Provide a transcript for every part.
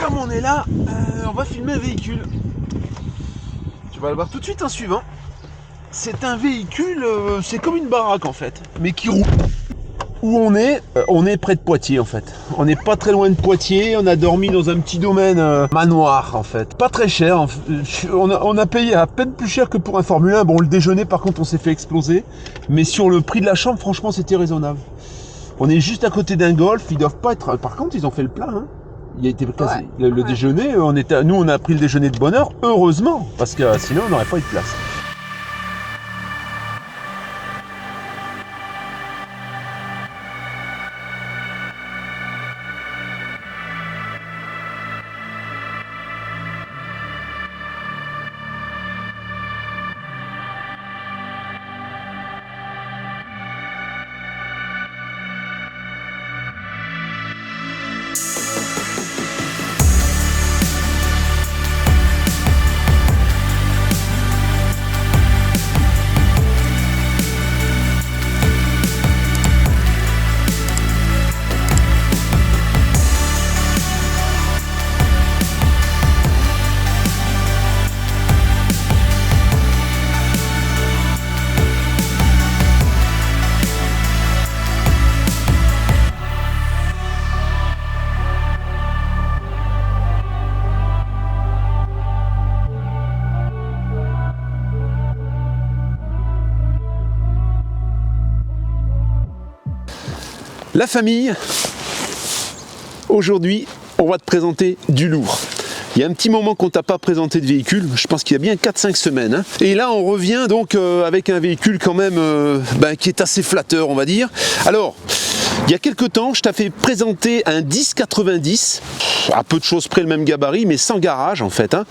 comme on est là, on va filmer un véhicule. Tu vas le voir tout de suite en suivant. C'est un véhicule, c'est comme une baraque en fait, mais qui roule. Où on est près de Poitiers en fait. On n'est pas très loin de Poitiers, on a dormi dans un petit domaine manoir en fait. Pas très cher, on a payé à peine plus cher que pour un Formule 1. Bon, le déjeuner par contre on s'est fait exploser, mais sur le prix de la chambre franchement c'était raisonnable. On est juste à côté d'un golf, ils doivent pas être... Par contre ils ont fait le plein, hein. Il a été quasi... le déjeuner, nous on a pris le déjeuner de bonne heure, heureusement, parce que sinon on n'aurait pas eu de place. La famille, aujourd'hui, on va te présenter du lourd. Il y a un petit moment qu'on t'a pas présenté de véhicule, je pense qu'il y a bien 4-5 semaines. Hein. Et là, on revient donc avec un véhicule quand même qui est assez flatteur, on va dire. Alors, il y a quelques temps, je t'avais présenté un 1090, à peu de choses près le même gabarit, mais sans garage en fait. Hein.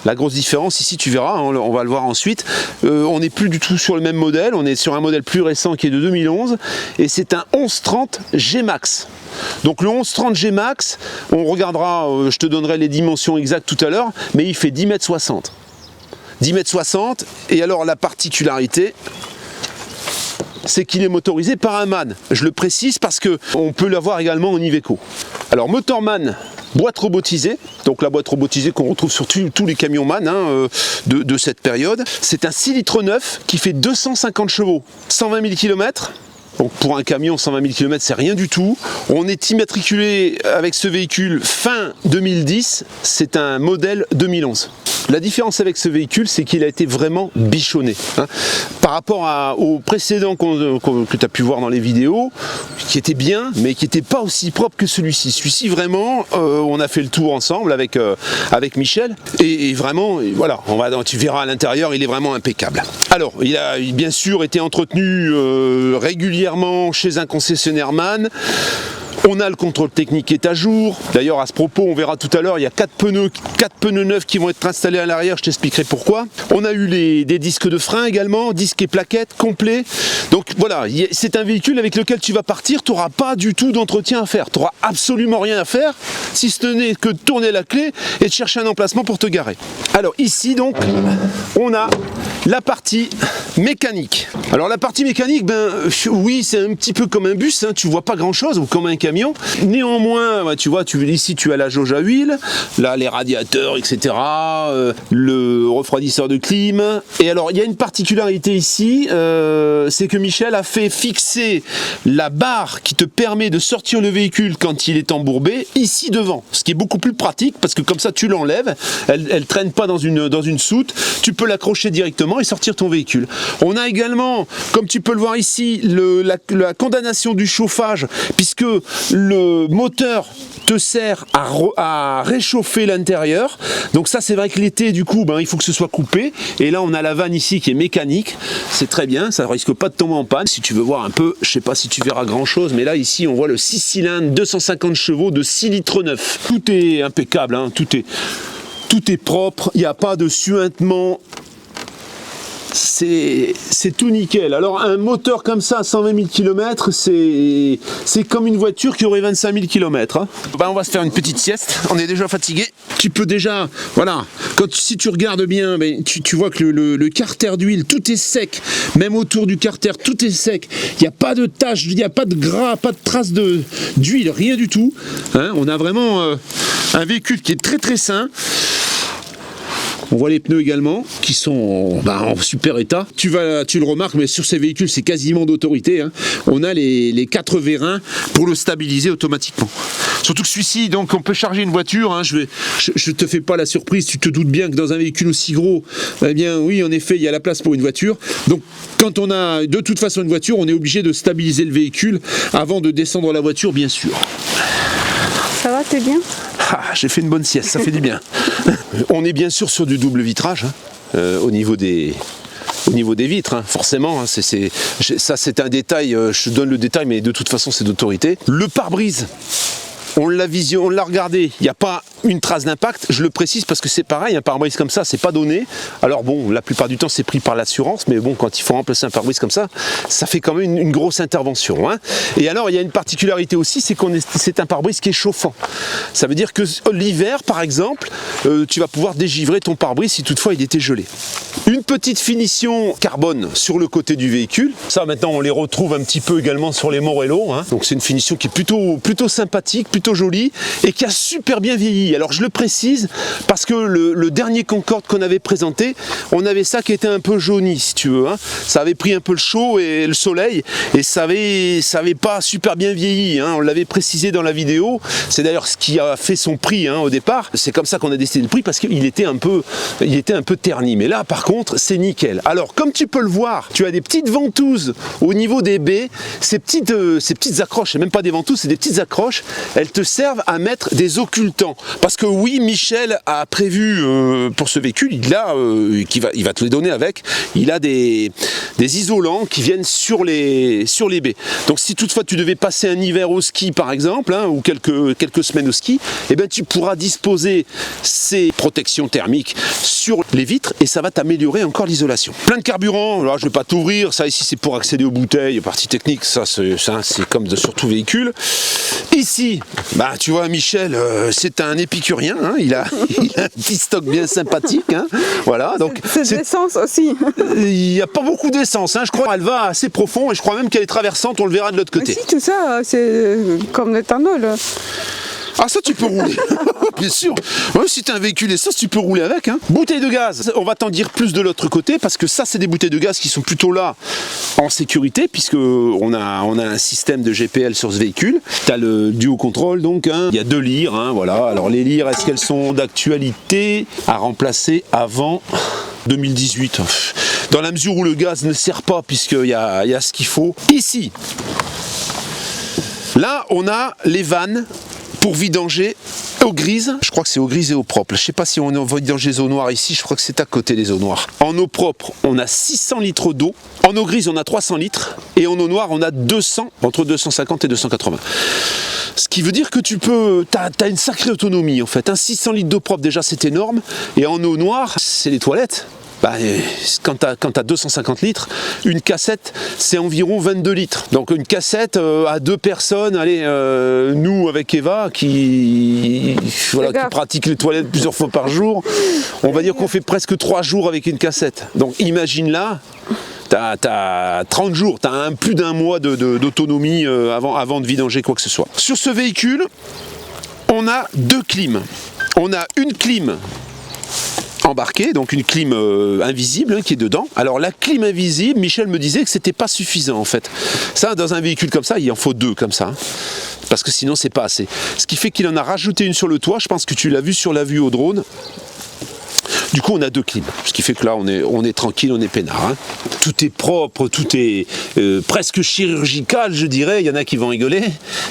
La grosse différence ici, tu verras, on va le voir ensuite, on n'est plus du tout sur le même modèle, on est sur un modèle plus récent qui est de 2011 et c'est un 1130 G-Max. Donc le 1130 G-Max, on regardera, je te donnerai les dimensions exactes tout à l'heure, mais il fait 10,60 m. 10,60 m et alors la particularité, c'est qu'il est motorisé par un MAN. Je le précise parce qu'on peut l'avoir également en Iveco. Alors moteur MAN, boîte robotisée, donc la boîte robotisée qu'on retrouve sur tous les camions MAN de cette période. C'est un 6 litres 9 qui fait 250 chevaux, 120 000 km. Donc pour un camion, 120 000 km, c'est rien du tout. On est immatriculé avec ce véhicule fin 2010, c'est un modèle 2011. La différence avec ce véhicule, c'est qu'il a été vraiment bichonné. Hein. Par rapport au précédent que tu as pu voir dans les vidéos, qui était bien, mais qui n'était pas aussi propre que celui-ci. Celui-ci, vraiment, on a fait le tour ensemble avec Michel. Et vraiment, voilà, tu verras à l'intérieur, il est vraiment impeccable. Alors, il a bien sûr été entretenu régulièrement chez un concessionnaire MAN. On a le contrôle technique qui est à jour. D'ailleurs, à ce propos, on verra tout à l'heure, il y a 4 pneus neufs qui vont être installés à l'arrière, je t'expliquerai pourquoi. On a eu des disques de frein également, disques et plaquettes complets. Donc voilà, c'est un véhicule avec lequel tu vas partir, tu n'auras pas du tout d'entretien à faire. Tu n'auras absolument rien à faire, si ce n'est que de tourner la clé et de chercher un emplacement pour te garer. Alors ici donc, on a la partie mécanique. Alors la partie mécanique, oui, c'est un petit peu comme un bus, hein, tu vois pas grand chose, ou comme un camion. Néanmoins, tu vois, ici tu as la jauge à huile, là les radiateurs, etc., le refroidisseur de clim. Et alors il y a une particularité ici, c'est que Michel a fait fixer la barre qui te permet de sortir le véhicule quand il est embourbé ici devant, ce qui est beaucoup plus pratique parce que comme ça tu l'enlèves, elle traîne pas dans une soute, tu peux l'accrocher directement et sortir ton véhicule. On a également, comme tu peux le voir ici, la condamnation du chauffage, puisque le moteur te sert à réchauffer l'intérieur. Donc ça, c'est vrai que l'été, du coup, il faut que ce soit coupé. Et là, on a la vanne ici qui est mécanique. C'est très bien, ça ne risque pas de tomber en panne. Si tu veux voir un peu, je ne sais pas si tu verras grand chose, mais là, ici, on voit le 6 cylindres, 250 chevaux de 6 litres 9. Tout est impeccable, hein, tout est propre. Il n'y a pas de suintement. c'est tout nickel. Alors un moteur comme ça à 120 000 km, c'est comme une voiture qui aurait 25 000 km. Hein. Ben, on va se faire une petite sieste, on est déjà fatigué. Tu peux déjà, voilà, si tu regardes bien, ben, tu vois que le carter d'huile, tout est sec. Même autour du carter, tout est sec. Il n'y a pas de taches, il n'y a pas de gras, pas de traces d'huile, rien du tout. Hein, on a vraiment un véhicule qui est très très sain. On voit les pneus également qui sont en super état. Tu le remarques, mais sur ces véhicules, c'est quasiment d'autorité. Hein. On a les 4 vérins pour le stabiliser automatiquement. Surtout que celui-ci, donc, on peut charger une voiture. Hein. Je te fais pas la surprise. Tu te doutes bien que dans un véhicule aussi gros, eh bien, oui, en effet, il y a la place pour une voiture. Donc, quand on a de toute façon une voiture, on est obligé de stabiliser le véhicule avant de descendre la voiture, bien sûr. Ça va, t'es bien? Ah, j'ai fait une bonne sieste, ça fait du bien. On est bien sûr sur du double vitrage hein, au niveau des vitres, hein, forcément. Hein, ça c'est un détail, je donne le détail, mais de toute façon c'est d'autorité. Le pare-brise, on l'a regardé, il n'y a pas une trace d'impact, je le précise parce que c'est pareil, un pare-brise comme ça, c'est pas donné. Alors bon, la plupart du temps c'est pris par l'assurance, mais bon, quand il faut remplacer un pare-brise comme ça fait quand même une grosse intervention. Hein. Et alors il y a une particularité aussi, c'est un pare-brise qui est chauffant. Ça veut dire que l'hiver, par exemple, tu vas pouvoir dégivrer ton pare-brise si toutefois il était gelé. Une petite finition carbone sur le côté du véhicule. Ça maintenant on les retrouve un petit peu également sur les Morello. Hein. Donc c'est une finition qui est plutôt sympathique, plutôt jolie et qui a super bien vieilli. Alors je le précise parce que le dernier Concorde qu'on avait présenté, on avait ça qui était un peu jauni si tu veux. Hein. Ça avait pris un peu le chaud et le soleil et ça avait pas super bien vieilli. Hein. On l'avait précisé dans la vidéo. C'est d'ailleurs ce qui a fait son prix hein, au départ. C'est comme ça qu'on a décidé le prix parce qu'il était un peu terni. Mais là par contre c'est nickel. Alors comme tu peux le voir, tu as des petites ventouses au niveau des baies. Ces petites accroches, c'est même pas des ventouses, c'est des petites accroches. Elles te servent à mettre des occultants. Parce que oui, Michel a prévu pour ce véhicule, il va te les donner avec, il a des isolants qui viennent sur les baies. Donc si toutefois tu devais passer un hiver au ski par exemple, hein, ou quelques semaines au ski, eh ben, tu pourras disposer ces protections thermiques sur les vitres et ça va t'améliorer encore l'isolation. Plein de carburant, là je ne vais pas t'ouvrir, ça ici c'est pour accéder aux bouteilles, partie technique, ça c'est comme sur tout véhicule. Ici, bah, tu vois Michel, c'est un épicurien, hein, il a un petit stock bien sympathique. Hein, voilà, donc c'est d'essence aussi. Il n'y a pas beaucoup d'essence, hein, je crois qu'elle va assez profond et je crois même qu'elle est traversante, on le verra de l'autre côté. Mais si, tout ça, c'est comme l'éthanol. Ah ça tu peux rouler, bien sûr. Ouais, si tu as un véhicule essence, tu peux rouler avec. Hein. Bouteille de gaz, on va t'en dire plus de l'autre côté parce que ça c'est des bouteilles de gaz qui sont plutôt là en sécurité puisque on a un système de GPL sur ce véhicule. Tu as le duo contrôle donc, hein. Il y a 2 lyres, hein, voilà. Alors les lyres, est-ce qu'elles sont d'actualité à remplacer avant 2018 dans la mesure où le gaz ne sert pas puisqu'il y a ce qu'il faut. Ici, là on a les vannes pour vidanger eau grise, je crois que c'est eau grise et eau propre. Je ne sais pas si on va vidanger les eaux noires ici, je crois que c'est à côté des eaux noires. En eau propre, on a 600 litres d'eau. En eau grise, on a 300 litres. Et en eau noire, on a 200, entre 250 et 280. Ce qui veut dire que t'as une sacrée autonomie en fait. 600 litres d'eau propre, déjà c'est énorme. Et en eau noire, c'est les toilettes. Bah, quand tu as 250 litres, une cassette c'est environ 22 litres. Donc une cassette à 2 personnes, allez, nous avec Eva qui pratique les toilettes plusieurs fois par jour, on va dire qu'on fait presque 3 jours avec une cassette. Donc imagine là, t'as 30 jours, t'as plus d'un mois d'autonomie avant de vidanger quoi que ce soit. Sur ce véhicule, on a 2 clims. On a une clim embarqué, donc une clim invisible hein, qui est dedans. Alors la clim invisible, Michel me disait que c'était pas suffisant en fait. Ça, dans un véhicule comme ça, il en faut 2 comme ça. Hein, parce que sinon c'est pas assez. Ce qui fait qu'il en a rajouté une sur le toit, je pense que tu l'as vu sur la vue au drone. Du coup on a 2 clims, ce qui fait que là on est tranquille, on est peinard. Hein. Tout est propre, tout est presque chirurgical je dirais, il y en a qui vont rigoler,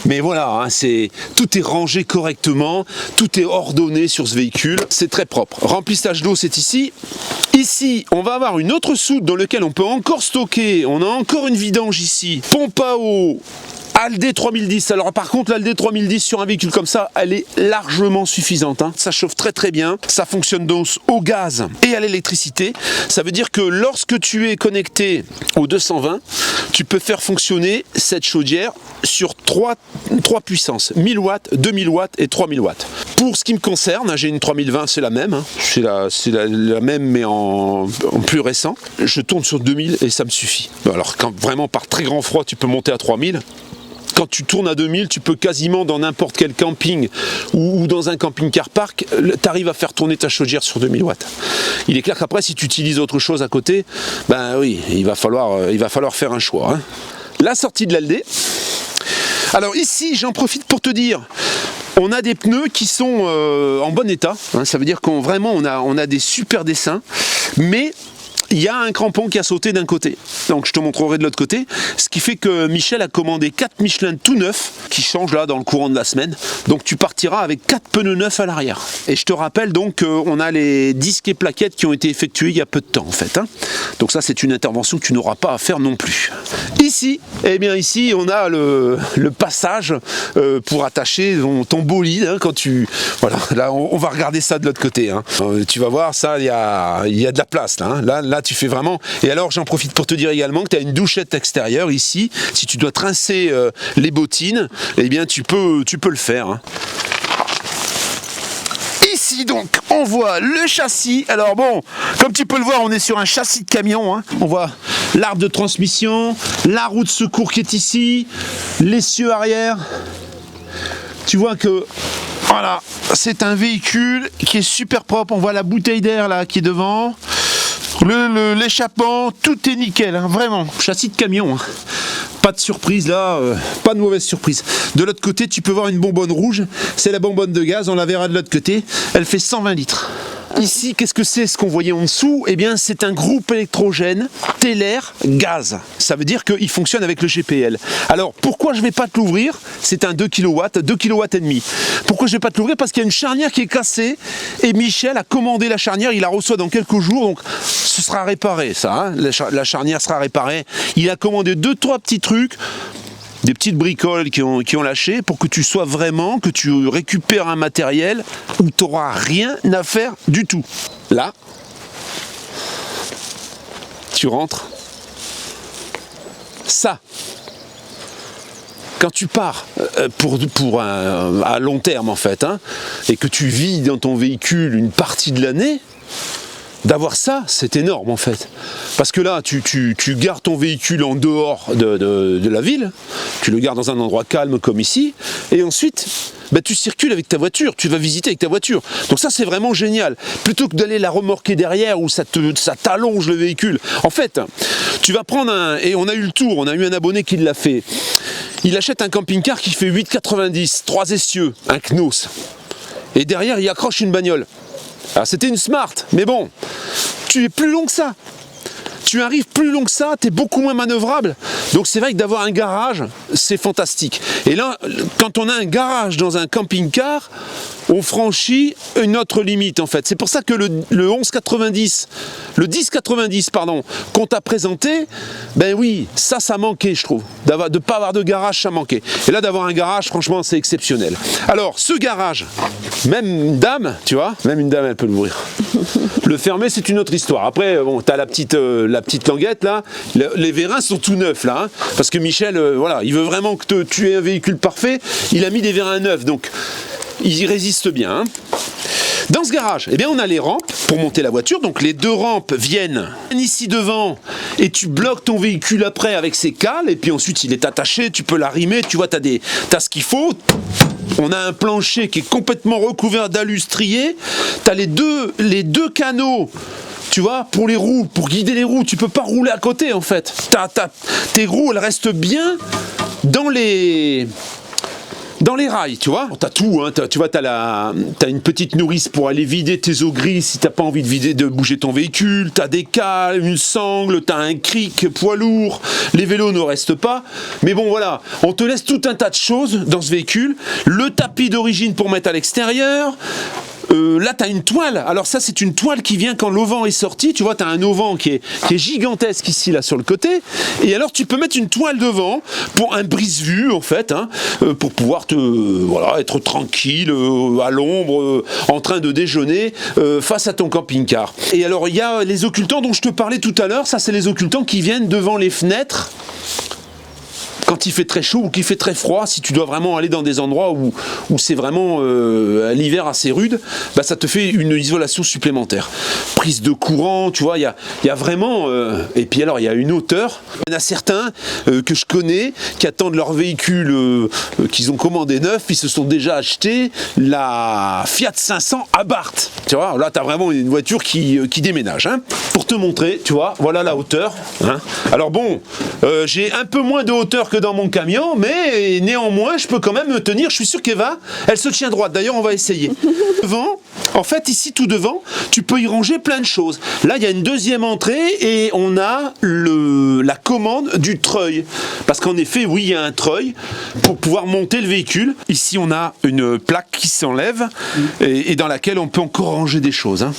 mais voilà, hein, tout est rangé correctement, tout est ordonné sur ce véhicule, c'est très propre. Remplissage d'eau c'est ici. Ici on va avoir une autre soute dans laquelle on peut encore stocker, on a encore une vidange ici, pompe à eau Aldé 3010, alors par contre l'Aldé 3010 sur un véhicule comme ça, elle est largement suffisante, hein. Ça chauffe très très bien, ça fonctionne donc au gaz et à l'électricité. Ça veut dire que lorsque tu es connecté au 220, tu peux faire fonctionner cette chaudière sur trois puissances, 1000 watts, 2000 watts et 3000 watts. Pour ce qui me concerne, j'ai une 3020, c'est la même, hein. C'est la même mais en plus récent. Je tourne sur 2000 et ça me suffit. Alors quand vraiment par très grand froid, tu peux monter à 3000. Quand tu tournes à 2000, tu peux quasiment dans n'importe quel camping ou dans un camping-car park, tu arrives à faire tourner ta chaudière sur 2000 watts. Il est clair qu'après, si tu utilises autre chose à côté, ben oui, il va falloir faire un choix, hein. La sortie de l'Aldé. Alors ici, j'en profite pour te dire, on a des pneus qui sont en bon état, hein. Ça veut dire qu'on a des super dessins, mais il y a un crampon qui a sauté d'un côté, donc je te montrerai de l'autre côté, ce qui fait que Michel a commandé 4 Michelin tout neufs, qui changent là dans le courant de la semaine, donc tu partiras avec 4 pneus neufs à l'arrière. Et je te rappelle donc qu'on a les disques et plaquettes qui ont été effectués il y a peu de temps en fait, hein. Donc ça c'est une intervention que tu n'auras pas à faire non plus. Ici, eh bien ici on a le passage pour attacher ton bolide, hein, quand tu... Voilà, là on va regarder ça de l'autre côté, hein. Tu vas voir ça, il y a de la place là, hein. Là tu fais vraiment... Et alors j'en profite pour te dire également que tu as une douchette extérieure ici. Si tu dois trincer les bottines, eh bien tu peux le faire, hein. Ici donc on voit le châssis. Alors bon, comme tu peux le voir, on est sur un châssis de camion, hein. On voit l'arbre de transmission, la roue de secours qui est ici, l'essieu arrière. Tu vois que voilà, c'est un véhicule qui est super propre. On voit la bouteille d'air là qui est devant. L'échappement, tout est nickel, hein, vraiment. Châssis de camion, hein. Pas de surprise là, pas de mauvaise surprise. De l'autre côté, tu peux voir une bonbonne rouge, c'est la bonbonne de gaz, on la verra de l'autre côté. Elle fait 120 litres. Ici, qu'est-ce que c'est ce qu'on voyait en dessous? Eh bien, c'est un groupe électrogène Teller gaz. Ça veut dire qu'il fonctionne avec le GPL. Alors, pourquoi je ne vais pas te l'ouvrir? C'est un 2 kW, 2 kW et demi. Pourquoi je ne vais pas te l'ouvrir? Parce qu'il y a une charnière qui est cassée et Michel a commandé la charnière, il la reçoit dans quelques jours, donc ce sera réparé ça, hein. La charnière sera réparée. Il a commandé 2-3 petits trucs, des petites bricoles qui ont lâché pour que tu sois vraiment, que tu récupères un matériel où tu n'auras rien à faire du tout. Là, tu rentres. Ça, quand tu pars à long terme en fait, hein, et que tu vis dans ton véhicule une partie de l'année, d'avoir ça, c'est énorme en fait. Parce que là, tu gardes ton véhicule en dehors de la ville, tu le gardes dans un endroit calme comme ici, et ensuite, bah, tu circules avec ta voiture, tu vas visiter avec ta voiture. Donc ça, c'est vraiment génial. Plutôt que d'aller la remorquer derrière où ça t'allonge le véhicule. En fait, tu vas prendre et on a eu le tour, on a eu un abonné qui l'a fait. Il achète un camping-car qui fait 8,90, 3 essieux, un Knos. Et derrière, il accroche une bagnole. Alors c'était une Smart, mais bon, tu es plus long que ça. Tu arrives plus long que ça, tu es beaucoup moins manœuvrable. Donc c'est vrai que d'avoir un garage, c'est fantastique. Et là, quand on a un garage dans un camping-car, on franchit une autre limite en fait. C'est pour ça que le 1090 pardon, qu'on t'a présenté, ben oui, ça manquait je trouve. De ne pas avoir de garage, ça manquait. Et là d'avoir un garage, franchement, c'est exceptionnel. Alors, ce garage, même une dame, tu vois, même une dame elle peut l'ouvrir. Le fermer, c'est une autre histoire. Après, bon, tu as la petite languette là, les vérins sont tout neufs là, hein, parce que Michel, voilà, il veut vraiment que tu aies un véhicule parfait, il a mis des vérins neufs, donc il y résiste bien, hein. Dans ce garage, eh bien, on a les rampes pour monter la voiture. Donc les deux rampes viennent ici devant et tu bloques ton véhicule après avec ses cales. Et puis ensuite, il est attaché, tu peux l'arrimer. Tu vois, t'as ce qu'il faut. On a un plancher qui est complètement recouvert d'alustrier. Tu as les deux canaux. Tu vois, pour les roues, pour guider les roues, tu peux pas rouler à côté en fait. Tes roues, elles restent bien dans les rails, tu vois. T'as tout, hein. Tu vois, t'as une petite nourrice pour aller vider tes eaux grises si t'as pas envie de bouger ton véhicule. T'as des cales, une sangle, t'as un cric poids lourd. Les vélos ne restent pas. Mais bon, voilà, on te laisse tout un tas de choses dans ce véhicule. Le tapis d'origine pour mettre à l'extérieur. là tu as une toile. Alors ça c'est une toile qui vient quand l'auvent est sorti. Tu vois, tu as un auvent qui est gigantesque ici là sur le côté. Et alors tu peux mettre une toile devant pour un brise-vue en fait, hein, pour pouvoir être tranquille à l'ombre, en train de déjeuner face à ton camping-car. Et alors il y a les occultants dont je te parlais tout à l'heure. Ça c'est les occultants qui viennent devant les fenêtres. Quand il fait très chaud ou qu'il fait très froid, si tu dois vraiment aller dans des endroits où c'est vraiment l'hiver assez rude, bah ça te fait une isolation supplémentaire. Prise de courant, tu vois, il y a vraiment... et puis alors, il y a une hauteur. Il y en a certains que je connais qui attendent leur véhicule qu'ils ont commandé neuf, ils se sont déjà achetés la Fiat 500 Abarth. Tu vois, là, tu as vraiment une voiture qui déménage. Hein. Pour te montrer, tu vois, voilà la hauteur. Hein. Alors bon, j'ai un peu moins de hauteur que dans mon camion, mais néanmoins je peux quand même me tenir. Je suis sûr qu'Eva, elle se tient droite. D'ailleurs on va essayer. Devant, en fait ici tout devant, tu peux y ranger plein de choses. Là il y a une deuxième entrée et on a la commande du treuil. Parce qu'en effet, oui, il y a un treuil pour pouvoir monter le véhicule. Ici on a une plaque qui s'enlève et dans laquelle on peut encore ranger des choses. Hein.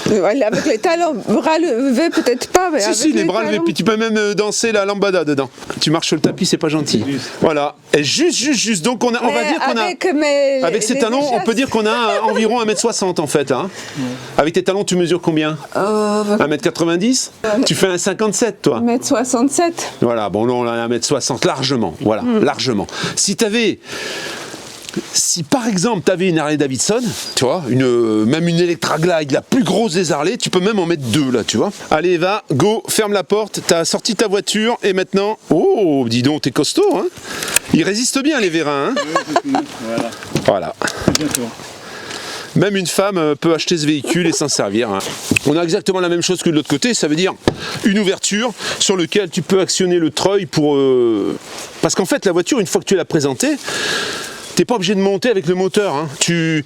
Avec les talons, bras levés peut-être pas, mais Si, les bras levés, puis tu peux même danser la lambada dedans. Tu marches sur le tapis, c'est pas gentil. Voilà, et juste, donc on va dire qu'on a... Avec ces talons, on peut dire qu'on a environ 1m60 en fait. Hein. Avec tes talons, tu mesures combien 1m90 Tu fais un 57 toi 1m67. Voilà, bon là on a 1m60 largement, voilà, largement. Si par exemple tu avais une Harley Davidson, tu vois, même une Electra Glide, la plus grosse des Harley, tu peux même en mettre deux là, tu vois. Allez Eva, go, ferme la porte, t'as sorti ta voiture et maintenant, oh, dis donc, t'es costaud, hein. Ils résistent bien les vérins, hein. Voilà. Même une femme peut acheter ce véhicule et s'en servir. Hein. On a exactement la même chose que de l'autre côté, ça veut dire une ouverture sur laquelle tu peux actionner le treuil pour... Parce qu'en fait la voiture, une fois que tu l'as présentée, t'es pas obligé de monter avec le moteur. Hein. Tu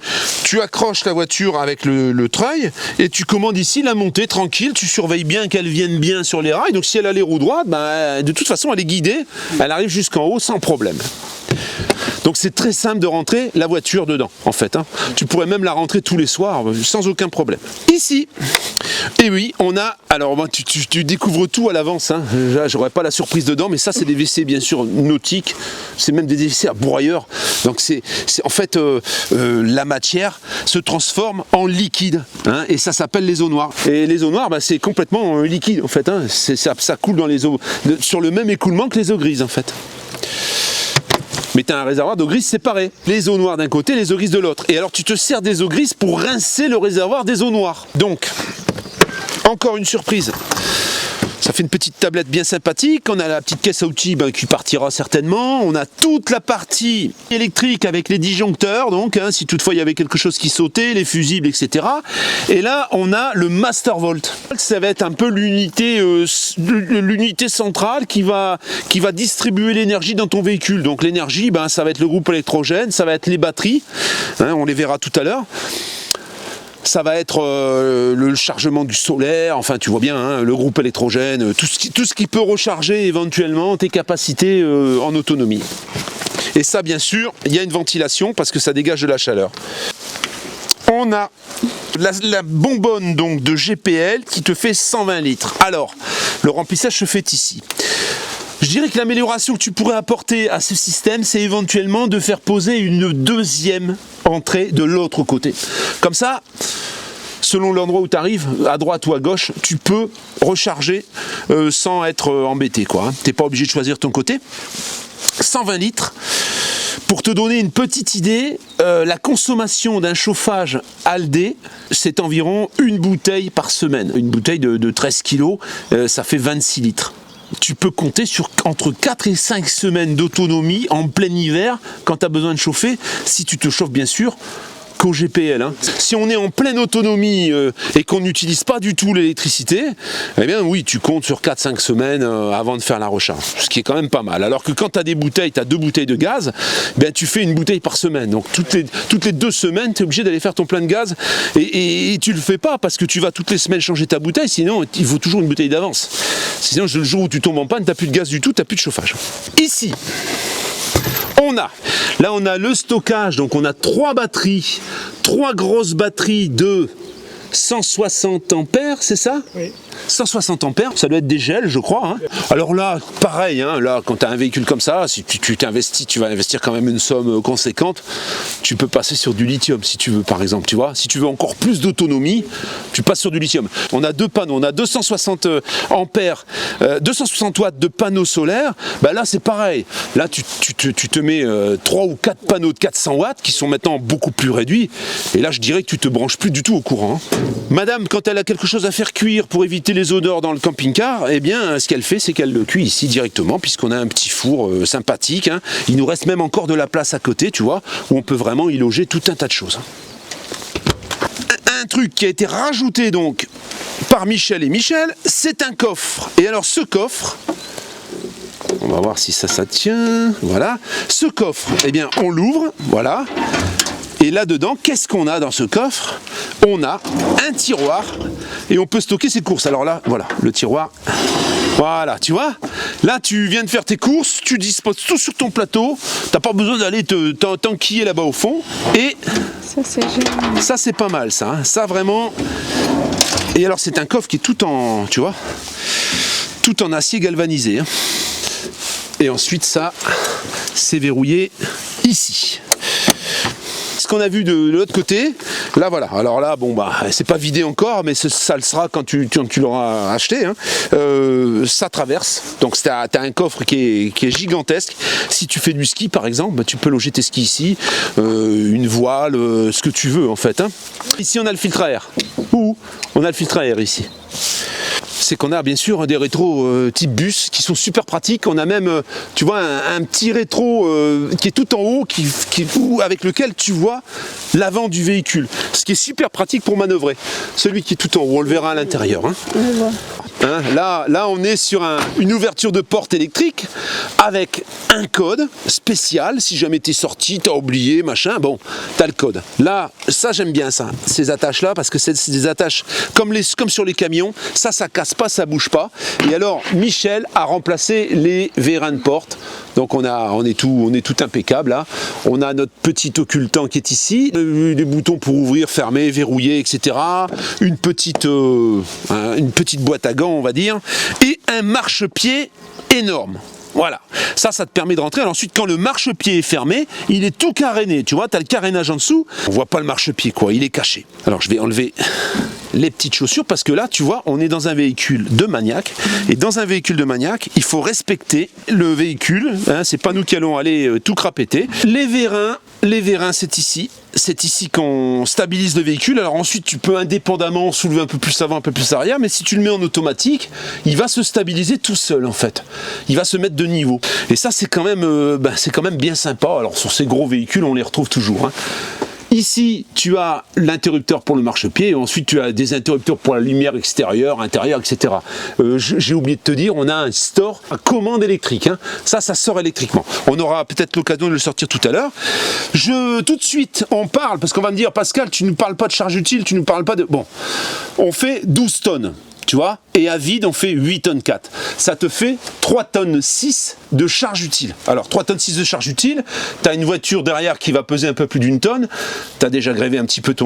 accroches la voiture avec le treuil et tu commandes ici la montée tranquille. Tu surveilles bien qu'elle vienne bien sur les rails. Donc si elle a les roues droites, bah, de toute façon elle est guidée. Elle arrive jusqu'en haut sans problème. Donc c'est très simple de rentrer la voiture dedans en fait. Hein. Tu pourrais même la rentrer tous les soirs sans aucun problème. Ici, et oui, on a... Alors tu découvres tout à l'avance. Hein. J'aurais pas la surprise dedans, mais ça c'est des WC bien sûr nautiques. C'est même des WC à broyeur. Donc c'est en fait la matière se transforme en liquide. Hein, et ça s'appelle les eaux noires. Et les eaux noires, bah, c'est complètement liquide en fait. Hein. Ça coule dans les eaux... sur le même écoulement que les eaux grises en fait. Mais tu as un réservoir d'eau grise séparé. Les eaux noires d'un côté, les eaux grises de l'autre. Et alors tu te sers des eaux grises pour rincer le réservoir des eaux noires. Donc, encore une surprise. Ça fait une petite tablette bien sympathique. On a la petite caisse à outils qui partira certainement. On a toute la partie électrique avec les disjoncteurs. Donc, hein, si toutefois il y avait quelque chose qui sautait, les fusibles, etc. Et là, on a le Master Volt. Ça va être un peu l'unité centrale qui va distribuer l'énergie dans ton véhicule. Donc l'énergie, ça va être le groupe électrogène, ça va être les batteries. Hein, on les verra tout à l'heure. Ça va être le chargement du solaire, enfin tu vois bien, hein, le groupe électrogène, tout ce qui peut recharger éventuellement tes capacités en autonomie. Et ça bien sûr, il y a une ventilation parce que ça dégage de la chaleur. On a la bonbonne donc de GPL qui te fait 120 litres. Alors, le remplissage se fait ici. Je dirais que l'amélioration que tu pourrais apporter à ce système, c'est éventuellement de faire poser une deuxième entrée de l'autre côté. Comme ça, selon l'endroit où tu arrives, à droite ou à gauche, tu peux recharger sans être embêté, quoi. Hein. Tu n'es pas obligé de choisir ton côté. 120 litres. Pour te donner une petite idée, la consommation d'un chauffage Aldé, c'est environ une bouteille par semaine. Une bouteille de 13 kg, ça fait 26 litres. Tu peux compter sur entre 4 et 5 semaines d'autonomie en plein hiver quand tu as besoin de chauffer, si tu te chauffes bien sûr qu'au GPL. Hein. Si on est en pleine autonomie et qu'on n'utilise pas du tout l'électricité, eh bien oui, tu comptes sur 4-5 semaines avant de faire la recharge, ce qui est quand même pas mal. Alors que quand tu as des bouteilles, tu as 2 bouteilles de gaz, ben, tu fais une bouteille par semaine. Donc toutes les 2 semaines, tu es obligé d'aller faire ton plein de gaz et tu le fais pas parce que tu vas toutes les semaines changer ta bouteille, sinon il faut toujours une bouteille d'avance. Sinon le jour où tu tombes en panne, tu n'as plus de gaz du tout, tu n'as plus de chauffage. Ici, Là on a le stockage, donc on a 3 batteries, 3 grosses batteries de 160 ampères, c'est ça? Oui. 160 ampères, ça doit être des gels, je crois. Hein. Alors là, pareil, hein, là, quand tu as un véhicule comme ça, si tu t'investis, tu vas investir quand même une somme conséquente. Tu peux passer sur du lithium si tu veux, par exemple, tu vois. Si tu veux encore plus d'autonomie, tu passes sur du lithium. On a 2 panneaux, on a 260 ampères, 260 watts de panneaux solaires. Bah là, c'est pareil. Là, tu te mets 3 ou 4 panneaux de 400 watts qui sont maintenant beaucoup plus réduits. Et là, je dirais que tu te branches plus du tout au courant. Hein. Madame, quand elle a quelque chose à faire cuire pour éviter les odeurs dans le camping-car, eh bien, ce qu'elle fait, c'est qu'elle le cuit ici directement, puisqu'on a un petit four sympathique. Hein. Il nous reste même encore de la place à côté, tu vois, où on peut vraiment y loger tout un tas de choses. Un truc qui a été rajouté donc par Michel et Michel, c'est un coffre. Et alors, ce coffre, on va voir si ça tient. Voilà. Ce coffre, eh bien, on l'ouvre, voilà. Et là-dedans, qu'est-ce qu'on a dans ce coffre? On a un tiroir et on peut stocker ses courses. Alors là, voilà, le tiroir. Voilà, tu vois? Là, tu viens de faire tes courses, tu disposes tout sur ton plateau. T'as pas besoin d'aller t'enquiller là-bas au fond. Et ça, c'est génial. Ça, c'est pas mal, ça. Hein. Ça, vraiment. Et alors, c'est un coffre qui est tout en, tu vois, tout en acier galvanisé. Hein. Et ensuite, ça, c'est verrouillé ici. Ce qu'on a vu de l'autre côté, là voilà, alors là bon bah c'est pas vidé encore, mais ça le sera quand tu l'auras acheté, hein. Ça traverse, donc t'as un coffre qui est gigantesque. Si tu fais du ski par exemple, bah, tu peux loger tes skis ici, une voile, ce que tu veux en fait, hein. Ici on a le filtre à air, on a le filtre à air ici. C'est qu'on a bien sûr des rétros type bus qui sont super pratiques. On a même, tu vois, un petit rétro qui est tout en haut, avec lequel tu vois l'avant du véhicule. Ce qui est super pratique pour manœuvrer. Celui qui est tout en haut, on le verra à l'intérieur. Hein. Hein, là, on est sur une ouverture de porte électrique avec un code spécial. Si jamais t'es sorti, t'as oublié, machin, bon, t'as le code. Là, ça j'aime bien ça, ces attaches-là, parce que c'est des attaches comme sur les camions. Ça casse pas, ça bouge pas. Et alors, Michel a remplacé les vérins de porte. Donc on est tout impeccable là. On a notre petit occultant qui est ici, les boutons pour ouvrir, fermer, verrouiller, etc. Une petite boîte à gants, on va dire, et un marchepied énorme. Voilà, ça te permet de rentrer. Alors ensuite, quand le marchepied est fermé, il est tout caréné. Tu vois, tu as le carénage en dessous. On voit pas le marchepied, quoi. Il est caché. Alors je vais enlever les petites chaussures parce que là, tu vois, on est dans un véhicule de maniaque. Et dans un véhicule de maniaque, il faut respecter le véhicule. Hein, c'est pas nous qui allons aller tout crapéter. Les vérins, c'est ici. C'est ici qu'on stabilise le véhicule. Alors ensuite, tu peux indépendamment soulever un peu plus avant, un peu plus arrière, mais si tu le mets en automatique, il va se stabiliser tout seul en fait. Il va se mettre de niveau. Et ça, c'est quand même bien sympa. Alors sur ces gros véhicules, on les retrouve toujours. Hein. Ici, tu as l'interrupteur pour le marchepied et ensuite tu as des interrupteurs pour la lumière extérieure, intérieure, etc. J'ai oublié de te dire, on a un store à commande électrique. Hein. Ça sort électriquement. On aura peut-être l'occasion de le sortir tout à l'heure. Tout de suite, on parle, parce qu'on va me dire, Pascal, tu ne nous parles pas de charge utile, tu ne nous parles pas de... Bon, on fait 12 tonnes. Tu vois, et à vide on fait 8 tonnes 4. Ça te fait 3 tonnes 6 de charge utile. Alors 3 tonnes 6 de charge utile, tu as une voiture derrière qui va peser un peu plus d'une tonne, tu as déjà grévé un petit peu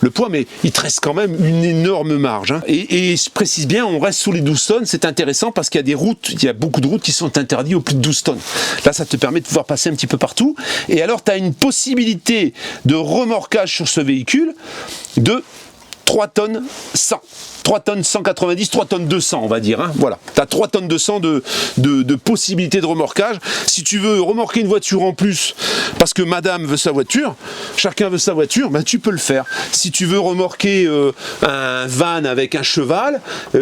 le poids, mais il te reste quand même une énorme marge. Hein. Et je précise bien, on reste sous les 12 tonnes, c'est intéressant parce qu'il y a des routes, il y a beaucoup de routes qui sont interdites au plus de 12 tonnes. Là ça te permet de pouvoir passer un petit peu partout. Et alors tu as une possibilité de remorquage sur ce véhicule de 3 tonnes 100. 3 tonnes 190, 3 tonnes 200 on va dire, hein. Voilà, tu as 3 tonnes 200 de possibilités de remorquage. Si tu veux remorquer une voiture en plus, parce que madame veut sa voiture, chacun veut sa voiture, ben tu peux le faire. Si tu veux remorquer un van avec un cheval,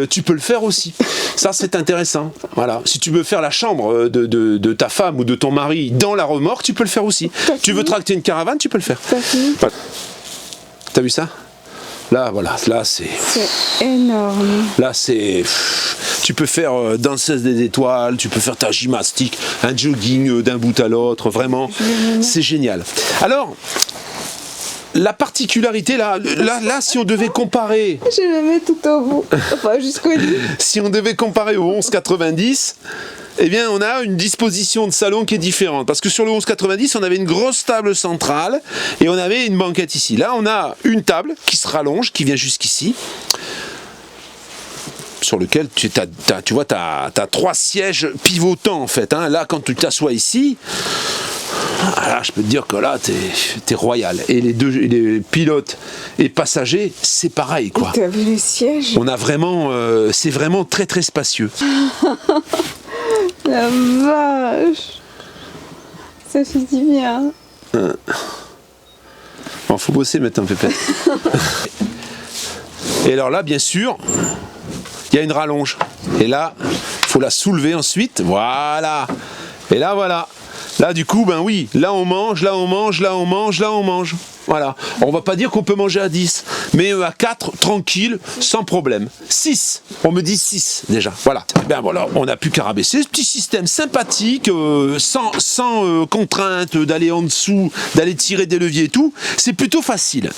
tu peux le faire aussi. Ça c'est intéressant, voilà. Si tu veux faire la chambre de ta femme ou de ton mari dans la remorque, tu peux le faire aussi. Tu veux tracter une caravane, tu peux le faire. Voilà. T'as vu ça ? Là, voilà, là c'est énorme. Là, tu peux faire danseuse des étoiles, tu peux faire ta gymnastique, un jogging d'un bout à l'autre, vraiment, c'est génial. Alors, la particularité, là, si on devait comparer... Je le mets tout au bout, enfin jusqu'au bout. Si on devait comparer au 1190, eh bien, on a une disposition de salon qui est différente. Parce que sur le 1190, on avait une grosse table centrale et on avait une banquette ici. Là, on a une table qui se rallonge, qui vient jusqu'ici, sur lequel tu vois, tu as 3 sièges pivotants en fait. Hein. Là, quand tu t'assois ici, là, je peux te dire que là, t'es royal. Et les pilotes et passagers, c'est pareil, quoi. Tu as vu les sièges? On a vraiment, c'est vraiment très très spacieux. La vache, ça fait du bien. Bon, faut bosser maintenant, pépette. Et alors là, bien sûr, il y a une rallonge. Et là, faut la soulever ensuite. Voilà. Et là, voilà. Là, du coup, ben oui, là on mange, là on mange, là on mange, là on mange. Voilà. On va pas dire qu'on peut manger à 10, mais à 4, tranquille, sans problème. 6, on me dit 6 déjà. Voilà. Ben voilà, on n'a plus qu'à rabaisser ce petit système sympathique, sans contrainte d'aller en dessous, d'aller tirer des leviers et tout. C'est plutôt facile.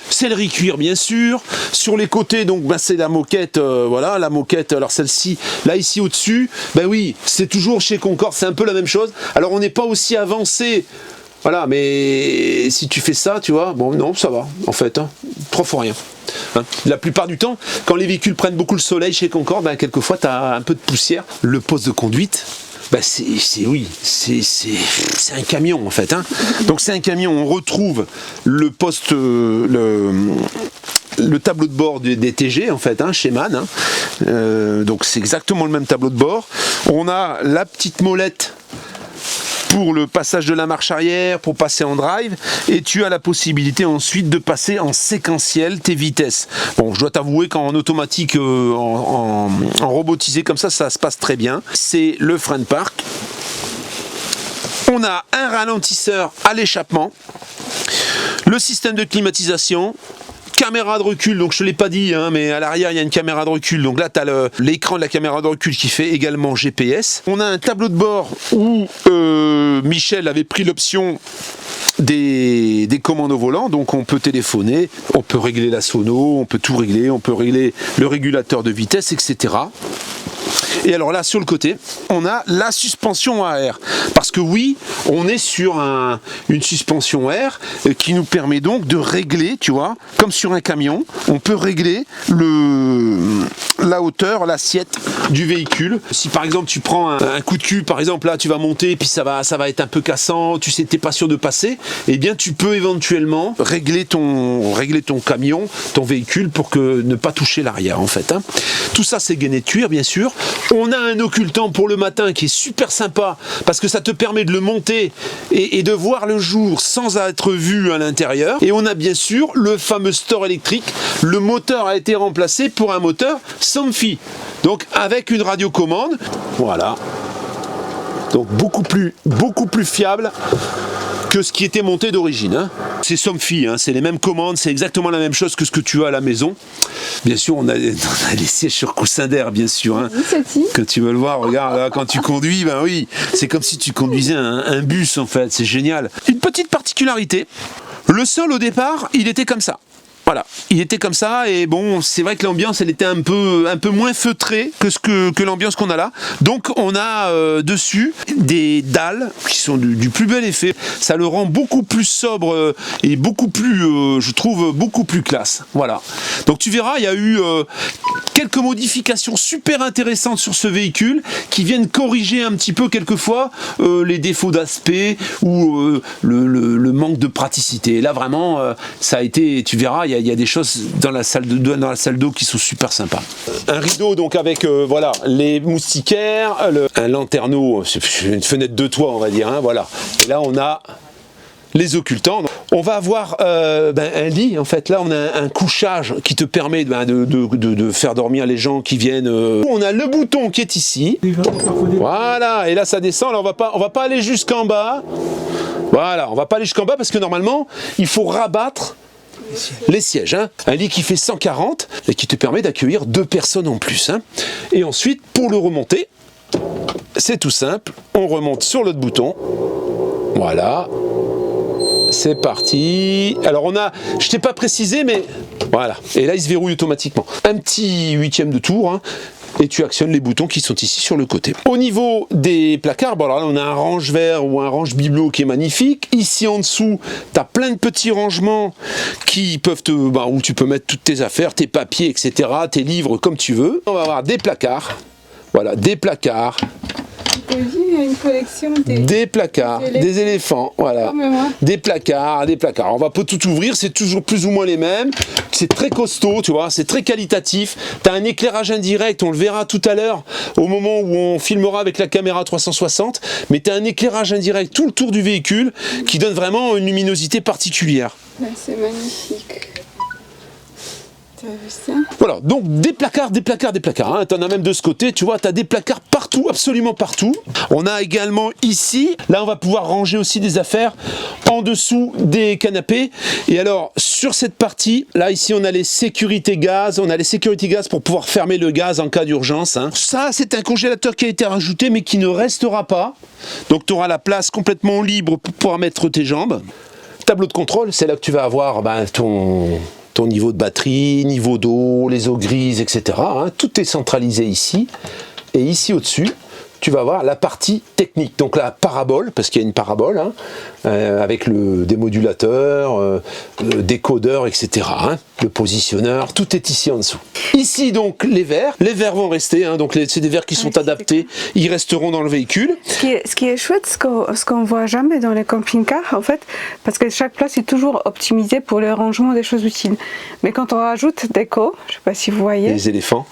Céleri cuir, bien sûr. Sur les côtés, donc, ben, c'est la moquette. Voilà, la moquette. Alors celle-ci, là ici au-dessus, ben oui, c'est toujours chez Concorde, c'est un peu la même chose. Alors on n'est pas aussi avancé. Voilà, mais si tu fais ça, tu vois, bon, non, ça va, en fait, hein, 3 fois rien. Hein. La plupart du temps, quand les véhicules prennent beaucoup le soleil chez Concorde, ben, quelquefois, tu as un peu de poussière. Le poste de conduite, ben, c'est un camion, en fait. Hein. Donc, c'est un camion, on retrouve le poste, le tableau de bord des TG, en fait, hein, chez MAN. Hein. Donc, c'est exactement le même tableau de bord. On a la petite molette pour le passage de la marche arrière, pour passer en drive, et tu as la possibilité ensuite de passer en séquentiel tes vitesses. Bon, je dois t'avouer qu'en automatique, en robotisé comme ça se passe très bien. C'est le frein de parc. On a un ralentisseur à l'échappement, le système de climatisation, caméra de recul, donc je te l'ai pas dit, hein, mais à l'arrière il y a une caméra de recul, donc là tu as l'écran de la caméra de recul qui fait également GPS. On a un tableau de bord où Michel avait pris l'option des commandes au volant, donc on peut téléphoner, on peut régler la sono, on peut tout régler, on peut régler le régulateur de vitesse, etc. Et alors là, sur le côté, on a la suspension à air. Parce que oui, on est sur une suspension air qui nous permet donc de régler, tu vois, comme sur un camion, on peut régler la hauteur, l'assiette du véhicule. Si par exemple tu prends un coup de cul, par exemple là tu vas monter, puis ça va être un peu cassant, tu sais, t'es pas sûr de passer, eh bien tu peux éventuellement régler ton camion, ton véhicule pour ne pas toucher l'arrière en fait. Hein. Tout ça c'est gainé de cuir bien sûr. On a un occultant pour le matin qui est super sympa parce que ça te permet de le monter et de voir le jour sans être vu à l'intérieur. Et on a bien sûr le fameux store électrique. Le moteur a été remplacé pour un moteur Somfy. Donc avec une radiocommande. Voilà. Donc beaucoup plus fiable que ce qui était monté d'origine. Hein. C'est Somfy, hein, c'est les mêmes commandes, c'est exactement la même chose que ce que tu as à la maison. Bien sûr, on a les sièges sur coussin d'air, bien sûr. Hein. Quand tu veux le voir, regarde, là, quand tu conduis, ben oui, c'est comme si tu conduisais un bus en fait, c'est génial. Une petite particularité, le sol au départ, il était comme ça. Voilà, il était comme ça et bon, c'est vrai que l'ambiance elle était un peu moins feutrée que l'ambiance qu'on a là. Donc on a dessus des dalles qui sont du plus bel effet. Ça le rend beaucoup plus sobre et beaucoup plus, je trouve, beaucoup plus classe. Voilà. Donc tu verras, il y a eu quelques modifications super intéressantes sur ce véhicule qui viennent corriger un petit peu quelquefois les défauts d'aspect ou le manque de praticité. Et là vraiment, ça a été, tu verras, il y a des choses dans la salle d'eau qui sont super sympas. Un rideau donc avec voilà les moustiquaires, un lanterneau, une fenêtre de toit on va dire, hein, voilà. Et là on a les occultants. On va avoir un lit en fait. Là on a un couchage qui te permet de faire dormir les gens qui viennent. On a le bouton qui est ici. Voilà. Et là ça descend. Alors on va pas aller jusqu'en bas. Voilà. On va pas aller jusqu'en bas parce que normalement il faut rabattre les sièges, hein. Un lit qui fait 140 et qui te permet d'accueillir 2 personnes en plus. Hein. Et ensuite, pour le remonter, c'est tout simple. On remonte sur l'autre bouton. Voilà. C'est parti. Alors on a, je t'ai pas précisé, mais voilà. Et là, il se verrouille automatiquement. Un petit 8e de tour. Hein. et tu actionnes les boutons qui sont ici sur le côté. Au niveau des placards, bon alors là on a un range-verre ou un range-bibelot qui est magnifique. Ici en dessous, tu as plein de petits rangements qui peuvent où tu peux mettre toutes tes affaires, tes papiers, etc., tes livres comme tu veux. On va avoir des placards, voilà, des placards. Il y a une collection des placards, des éléphants, voilà, des placards. On va pas tout ouvrir, c'est toujours plus ou moins les mêmes. C'est très costaud, tu vois, c'est très qualitatif. Tu as un éclairage indirect, on le verra tout à l'heure au moment où on filmera avec la caméra 360, mais tu as un éclairage indirect tout le tour du véhicule qui donne vraiment une luminosité particulière. C'est magnifique. T'as vu ça ? Voilà, donc des placards. Hein. Tu en as même de ce côté, tu vois, tu as des placards partout, absolument partout. On a également ici, là on va pouvoir ranger aussi des affaires en dessous des canapés. Et alors, sur cette partie, là ici on a les sécurités gaz, pour pouvoir fermer le gaz en cas d'urgence. Hein. Ça, c'est un congélateur qui a été rajouté mais qui ne restera pas. Donc tu auras la place complètement libre pour pouvoir mettre tes jambes. Tableau de contrôle, c'est là que tu vas avoir ton niveau de batterie, niveau d'eau, les eaux grises, etc. Hein. Tout est centralisé ici. Et ici au-dessus, tu vas voir la partie technique. Donc la parabole, parce qu'il y a une parabole, hein, avec le démodulateur, décodeur, etc. Hein, le positionneur, tout est ici en dessous. Ici donc les verres vont rester, hein, donc c'est des verres qui sont adaptés, ils resteront dans le véhicule. Ce qui est chouette, ce qu'on voit jamais dans les camping-cars, en fait, parce que chaque place est toujours optimisée pour le rangement des choses utiles. Mais quand on rajoute déco, je sais pas si vous voyez, les éléphants,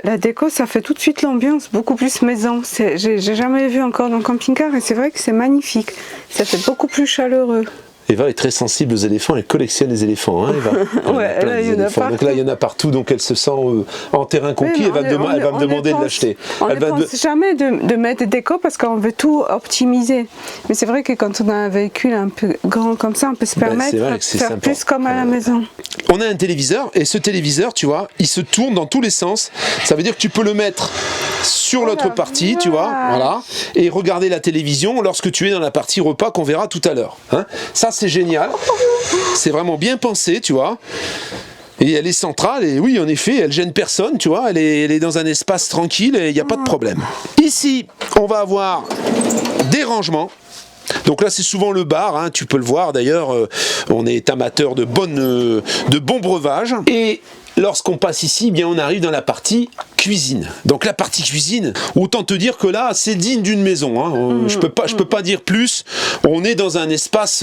la déco, ça fait tout de suite l'ambiance beaucoup plus maison. J'ai jamais vu encore dans le camping-car et c'est vrai que c'est magnifique. Ça fait beaucoup plus chaleureux. Eva est très sensible aux éléphants, elle collectionne les éléphants, hein, Eva. Ouais, là, il y en a partout. Donc là, il y en a partout, donc elle se sent en terrain conquis, oui, elle va me demander de l'acheter. On ne pense jamais de mettre des décos parce qu'on veut tout optimiser. Mais c'est vrai que quand on a un véhicule un peu grand comme ça, on peut se permettre de faire plus comme à la maison. On a un téléviseur, et ce téléviseur, tu vois, il se tourne dans tous les sens. Ça veut dire que tu peux le mettre sur l'autre partie, tu vois, voilà, et regarder la télévision lorsque tu es dans la partie repas qu'on verra tout à l'heure. Hein. Ça, c'est génial, c'est vraiment bien pensé, tu vois. Et elle est centrale, et oui, en effet, elle gêne personne, tu vois, elle est dans un espace tranquille et il n'y a pas de problème. Ici, on va avoir des rangements. Donc là, c'est souvent le bar, hein, tu peux le voir d'ailleurs, on est amateur de bons breuvages. Et lorsqu'on passe ici, eh bien, on arrive dans la partie cuisine. Donc la partie cuisine, autant te dire que là, c'est digne d'une maison. Hein. Je peux pas dire plus. On est dans un espace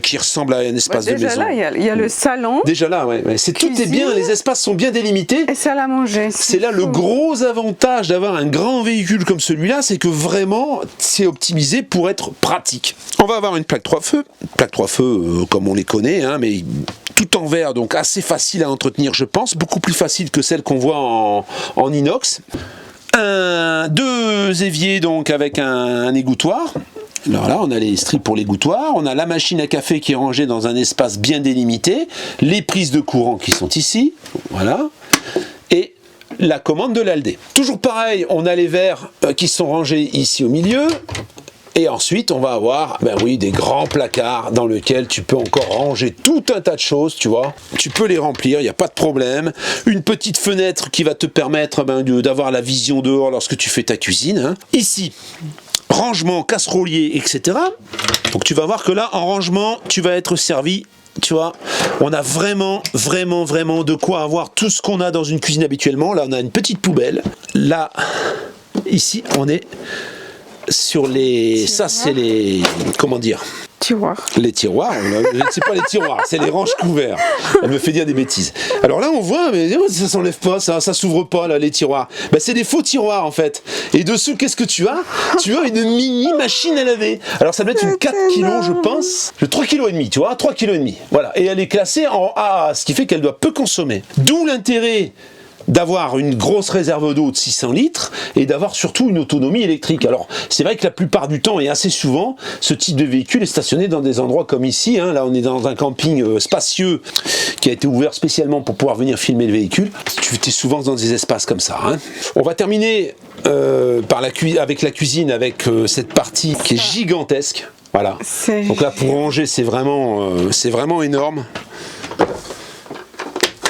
qui ressemble à un espace de maison. Déjà là, il y a le salon. Déjà là, ouais. Tout est bien, les espaces sont bien délimités. Et salle à manger. C'est là le gros avantage d'avoir un grand véhicule comme celui-là, c'est que vraiment, c'est optimisé pour être pratique. On va avoir une plaque 3 feux. Plaque 3 feux comme on les connaît, hein, mais tout en verre, donc assez facile à entretenir, je pense, beaucoup plus facile que celle qu'on voit en inox. Deux éviers donc avec un égouttoir. Alors là, on a les strips pour l'égouttoir, on a la machine à café qui est rangée dans un espace bien délimité, les prises de courant qui sont ici, voilà, et la commande de l'Aldé. Toujours pareil, on a les verres qui sont rangés ici au milieu. Et ensuite, on va avoir, des grands placards dans lesquels tu peux encore ranger tout un tas de choses, tu vois. Tu peux les remplir, il n'y a pas de problème. Une petite fenêtre qui va te permettre d'avoir la vision dehors lorsque tu fais ta cuisine. Hein. Ici, rangement, casserolier, etc. Donc tu vas voir que là, en rangement, tu vas être servi. Tu vois, on a vraiment de quoi avoir tout ce qu'on a dans une cuisine habituellement. Là, on a une petite poubelle. Là, ici, on est sur les... Ça, c'est les... Comment dire ? Tiroirs. Les tiroirs, c'est pas les tiroirs, c'est les ranges couverts. Elle me fait dire des bêtises. Alors là, on voit, mais ça s'enlève pas, ça s'ouvre pas, là, les tiroirs. C'est des faux tiroirs, en fait. Et dessous, qu'est-ce que tu as ? Tu as une mini machine à laver. Alors, ça doit être une 4 kg, je pense. 3 kg et demi, tu vois, 3 kg et demi. Voilà. Et elle est classée en A, ce qui fait qu'elle doit peu consommer. D'où l'intérêt d'avoir une grosse réserve d'eau de 600 litres et d'avoir surtout une autonomie électrique. Alors, c'est vrai que la plupart du temps et assez souvent, ce type de véhicule est stationné dans des endroits comme ici. Hein. Là, on est dans un camping spacieux qui a été ouvert spécialement pour pouvoir venir filmer le véhicule. Tu es souvent dans des espaces comme ça. Hein. On va terminer avec la cuisine, avec cette partie qui est gigantesque. Voilà. Donc là, pour ranger, c'est vraiment énorme.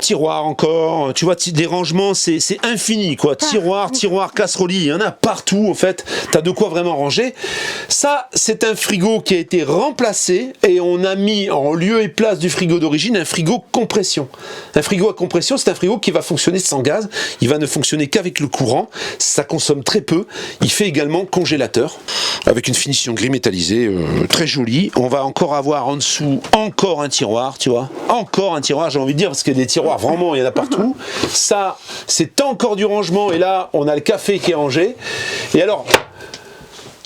tiroirs encore, tu vois, des rangements, c'est infini, quoi. Tiroirs, casserolis, il y en a partout, en fait. T'as de quoi vraiment ranger. Ça, c'est un frigo qui a été remplacé et on a mis en lieu et place du frigo d'origine un frigo compression. Un frigo à compression, c'est un frigo qui va fonctionner sans gaz. Il va ne fonctionner qu'avec le courant. Ça consomme très peu. Il fait également congélateur avec une finition gris métallisé très jolie. On va encore avoir en dessous encore un tiroir, tu vois. Encore un tiroir, j'ai envie de dire, parce que des tiroirs, vraiment, il y en a partout. Ça, c'est encore du rangement. Et là, on a le café qui est rangé. Et alors,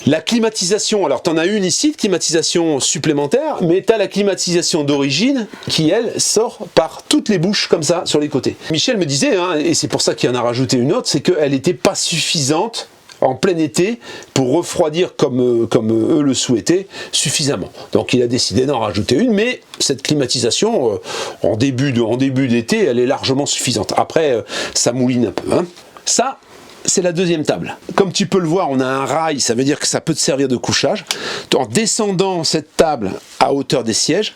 la climatisation, alors tu en as une ici, de climatisation supplémentaire, mais tu as la climatisation d'origine qui, elle, sort par toutes les bouches comme ça sur les côtés. Michel me disait, hein, et c'est pour ça qu'il en a rajouté une autre, c'est qu'elle n'était pas suffisante en plein été pour refroidir comme eux le souhaitaient suffisamment. Donc il a décidé d'en rajouter une, mais cette climatisation en début d'été, elle est largement suffisante. Après, ça mouline un peu. Hein. Ça, c'est la deuxième table. Comme tu peux le voir, on a un rail, ça veut dire que ça peut te servir de couchage. En descendant cette table à hauteur des sièges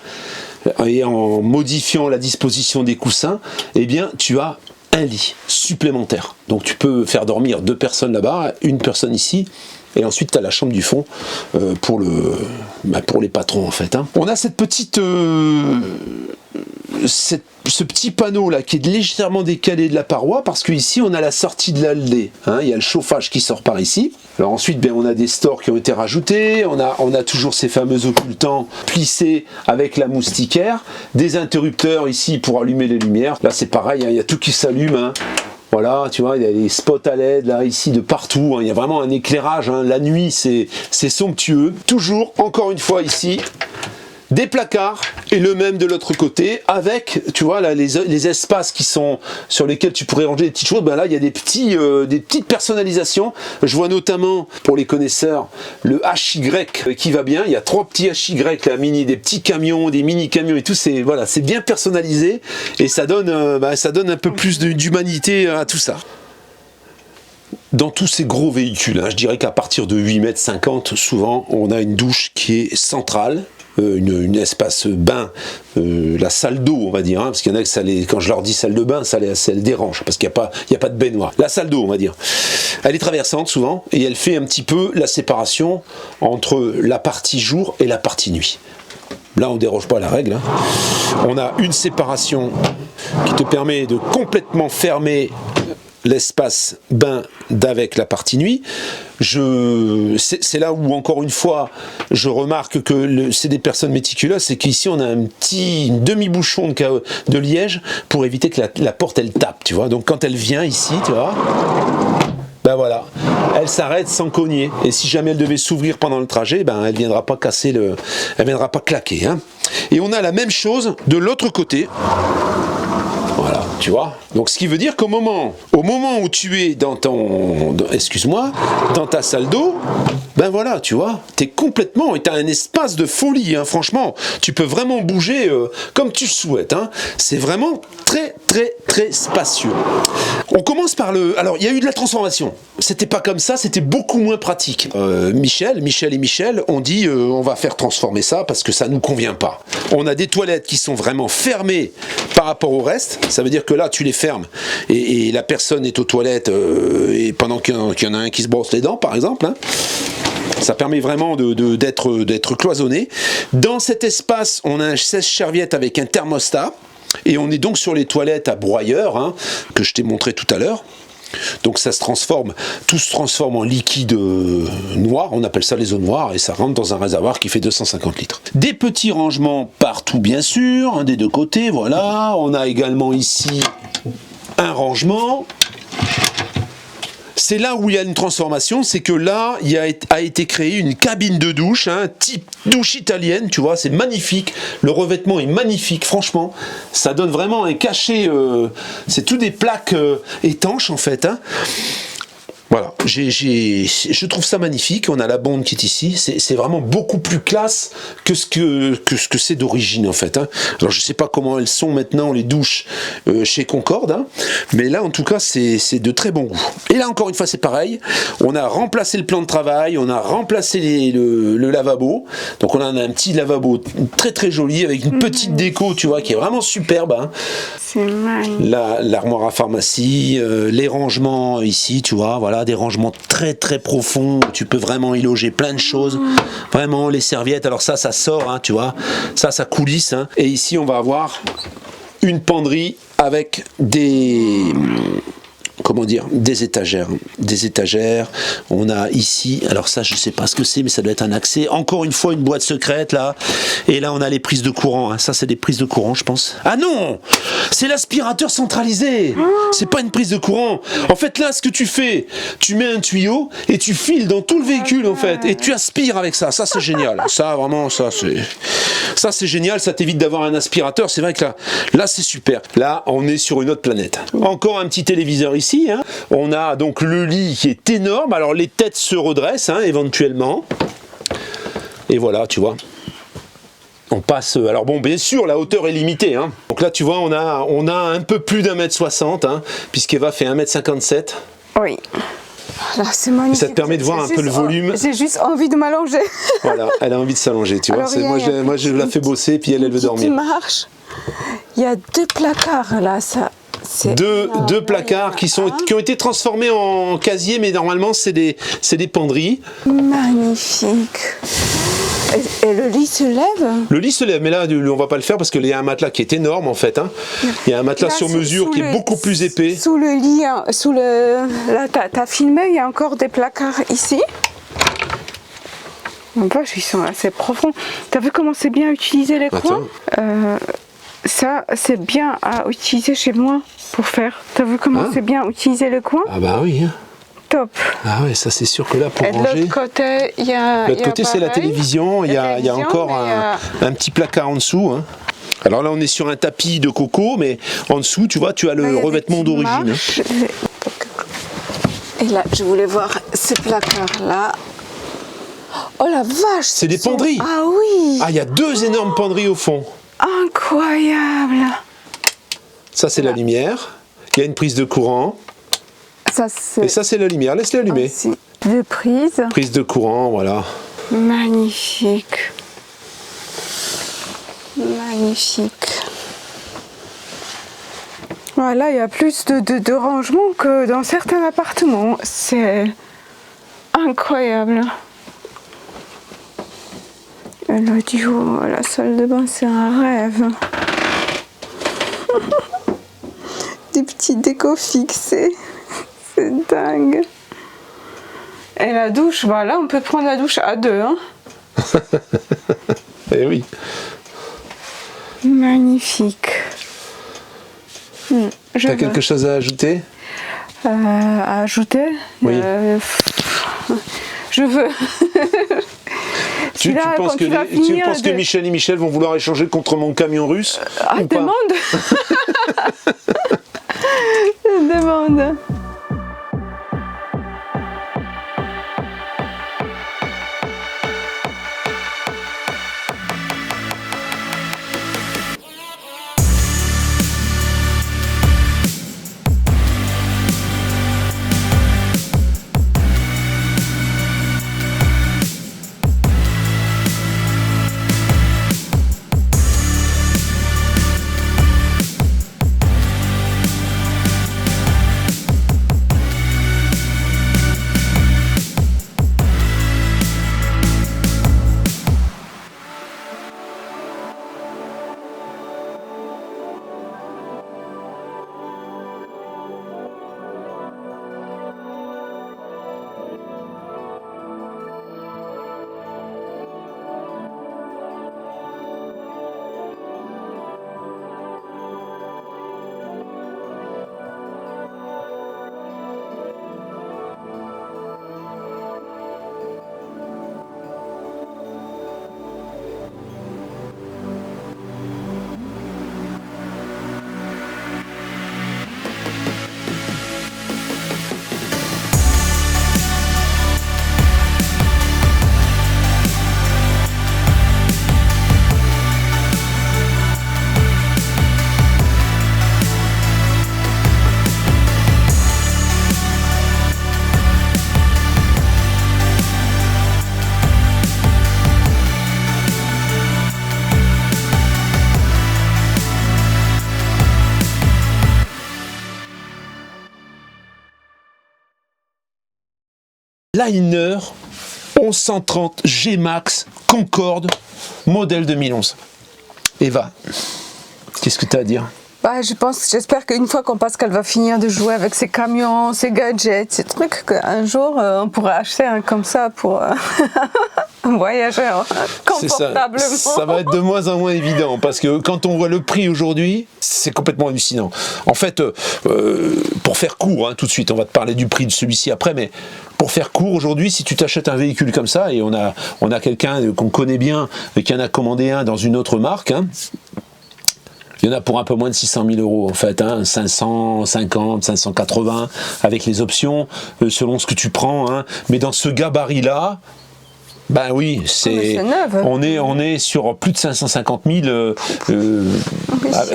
et en modifiant la disposition des coussins, eh bien, tu as un lit supplémentaire. Donc tu peux faire dormir 2 personnes là-bas, une personne ici, et ensuite tu as la chambre du fond pour les patrons en fait. Hein. On a cette petite... ce petit panneau là qui est légèrement décalé de la paroi parce qu'ici on a la sortie de l'allée, hein, il y a le chauffage qui sort par ici. Alors ensuite on a des stores qui ont été rajoutés, on a toujours ces fameux occultants plissés avec la moustiquaire, des interrupteurs ici pour allumer les lumières, là c'est pareil, hein, il y a tout qui s'allume, hein. Voilà, tu vois, il y a des spots à LED là, ici, de partout, hein, il y a vraiment un éclairage, hein, la nuit c'est somptueux. Toujours, encore une fois ici, des placards et le même de l'autre côté avec, tu vois, là, les espaces qui sont sur lesquels tu pourrais ranger des petites choses. Ben là, il y a des petites personnalisations. Je vois notamment, pour les connaisseurs, le HY qui va bien. Il y a 3 petits HY, là, des petits camions, des mini camions et tout. C'est voilà, c'est bien personnalisé et ça donne un peu plus d'humanité à tout ça. Dans tous ces gros véhicules, hein, je dirais qu'à partir de 8,50 m, souvent, on a une douche qui est centrale. Une espace bain, la salle d'eau on va dire, hein, parce qu'il y en a que quand je leur dis salle de bain, ça les dérange, parce qu'il n'y a pas de baignoire. La salle d'eau on va dire, elle est traversante souvent, et elle fait un petit peu la séparation entre la partie jour et la partie nuit. Là on ne déroge pas à la règle, hein. On a une séparation qui te permet de complètement fermer l'espace bain d'avec la partie nuit. C'est là où, encore une fois, je remarque que c'est des personnes méticuleuses, c'est qu'ici on a un une demi-bouchon de liège pour éviter que la porte elle tape, tu vois. Donc quand elle vient ici, tu vois, ben voilà, elle s'arrête sans cogner. Et si jamais elle devait s'ouvrir pendant le trajet, ben elle viendra pas casser elle viendra pas claquer, hein. Et on a la même chose de l'autre côté. Voilà, tu vois. Donc ce qui veut dire qu'au moment où tu es dans ta salle d'eau, ben voilà, tu vois, t'es complètement, et t'as un espace de folie, hein, franchement, tu peux vraiment bouger comme tu souhaites, hein. C'est vraiment très très très spacieux. On commence par alors il y a eu de la transformation. C'était pas comme ça, c'était beaucoup moins pratique. Michel ont dit on va faire transformer ça parce que ça nous convient pas. On a des toilettes qui sont vraiment fermées par rapport au reste. Ça veut dire que là tu les fermes et la personne est aux toilettes et pendant qu'il y en a un qui se brosse les dents par exemple, hein. Ça permet vraiment d'être cloisonné. Dans cet espace, on a un sèche-serviette avec un thermostat et on est donc sur les toilettes à broyeur, hein, que je t'ai montré tout à l'heure. Donc ça se transforme, tout se transforme en liquide noir, on appelle ça les eaux noires, et ça rentre dans un réservoir qui fait 250 litres. Des petits rangements partout bien sûr, hein, des deux côtés, voilà. On a également ici un rangement. C'est là où il y a une transformation, c'est que là, a été créée une cabine de douche, hein, type douche italienne, tu vois, c'est magnifique, le revêtement est magnifique, franchement, ça donne vraiment un cachet, c'est tout des plaques étanches en fait, hein. Voilà, je trouve ça magnifique. On a la bonde qui est ici. C'est vraiment beaucoup plus classe que ce que c'est d'origine en fait. Hein. Alors je sais pas comment elles sont maintenant les douches chez Concorde, hein, mais là en tout cas c'est de très bon goût. Et là encore une fois c'est pareil. On a remplacé le plan de travail, on a remplacé le lavabo. Donc on a un petit lavabo très très joli avec une petite déco, tu vois, qui est vraiment superbe. Hein. C'est magnifique. L'armoire à pharmacie, les rangements ici, tu vois, voilà, des rangements très très profonds où tu peux vraiment y loger plein de choses. Vraiment, les serviettes, alors ça sort, hein, tu vois, ça coulisse. Hein. Et ici, on va avoir une penderie avec des... Comment dire, des étagères. On a ici, alors ça je sais pas ce que c'est, mais ça doit être un accès. Encore une fois une boîte secrète là. Et là on a les prises de courant. Hein. Ça c'est des prises de courant je pense. Ah non, c'est l'aspirateur centralisé. C'est pas une prise de courant. En fait là ce que tu fais, tu mets un tuyau et tu files dans tout le véhicule en fait. Et tu aspires avec ça. Ça c'est génial. Ça vraiment ça c'est génial. Ça t'évite d'avoir un aspirateur. C'est vrai que là c'est super. Là on est sur une autre planète. Encore un petit téléviseur ici. Hein. On a donc le lit qui est énorme, alors les têtes se redressent hein, éventuellement, et voilà tu vois, on passe, alors bon bien sûr la hauteur est limitée, hein. Donc là tu vois on a un peu plus d'1m60, hein, puisqu'Eva fait 1m57. Oui. Là, c'est magnifique. Et ça te permet de voir un peu le volume. J'ai juste envie de m'allonger. Voilà, elle a envie de s'allonger, tu vois. Moi je la fais bosser, puis elle veut dormir. Marche. Il y a 2 placards là, ça. Deux placards qui ont été transformés en casier, mais normalement c'est des penderies. Magnifique. Et le lit se lève? Le lit se lève, mais là on va pas le faire parce qu'il y a un matelas qui est énorme en fait. Hein. Il y a un matelas là, sur mesure qui est beaucoup plus épais. Sous le lit, là t'as filmé, il y a encore des placards ici. En vache, ils sont assez profonds. T'as vu comment c'est bien utiliser les coins? Ça, c'est bien à utiliser chez moi pour faire. T'as vu comment c'est bien utiliser le coin? Ah bah oui. Hein. Top. Ah ouais, ça c'est sûr que là pour Et de ranger. l'autre côté, il y a. L'autre côté c'est la télévision. Il y a encore un petit placard en dessous. Hein. Alors là on est sur un tapis de coco, mais en dessous tu vois, tu as le revêtement d'origine. Hein. Et là, je voulais voir ces placards là. Oh la vache! C'est des penderies. Ah oui! Ah, il y a 2 énormes penderies au fond. Incroyable! Ça c'est la lumière. Il y a une prise de courant. Et ça c'est la lumière. Laisse-les allumer. Deux prises. Prise de courant, voilà. Magnifique. Magnifique. Voilà, il y a plus de rangement que dans certains appartements. C'est incroyable. Et l'audio, la salle de bain, c'est un rêve. Des petits décos fixés. C'est dingue. Et la douche, bah là, on peut prendre la douche à 2. Hein. Eh oui. Magnifique. T'as quelque chose à ajouter? À ajouter? Oui. Je veux. Tu penses que Michel et Michel vont vouloir échanger contre mon camion russe? Ah, demande. Demande. Liner 1130 G-Max Concorde, modèle 2011. Eva, qu'est-ce que tu as à dire? J'espère qu'une fois qu'on pense qu'elle va finir de jouer avec ses camions, ses gadgets, ces trucs, qu'un jour on pourra acheter un comme ça pour voyager confortablement. Ça va être de moins en moins évident parce que quand on voit le prix aujourd'hui, c'est complètement hallucinant. En fait, pour faire court, hein, tout de suite, on va te parler du prix de celui-ci après, mais pour faire court, aujourd'hui, si tu t'achètes un véhicule comme ça, et on a quelqu'un qu'on connaît bien et qui en a commandé un dans une autre marque, hein, il y en a pour un peu moins de 600 000 euros en fait, hein, 550, 580 avec les options selon ce que tu prends. Hein. Mais dans ce gabarit-là, ben oui, on est sur plus de 550 000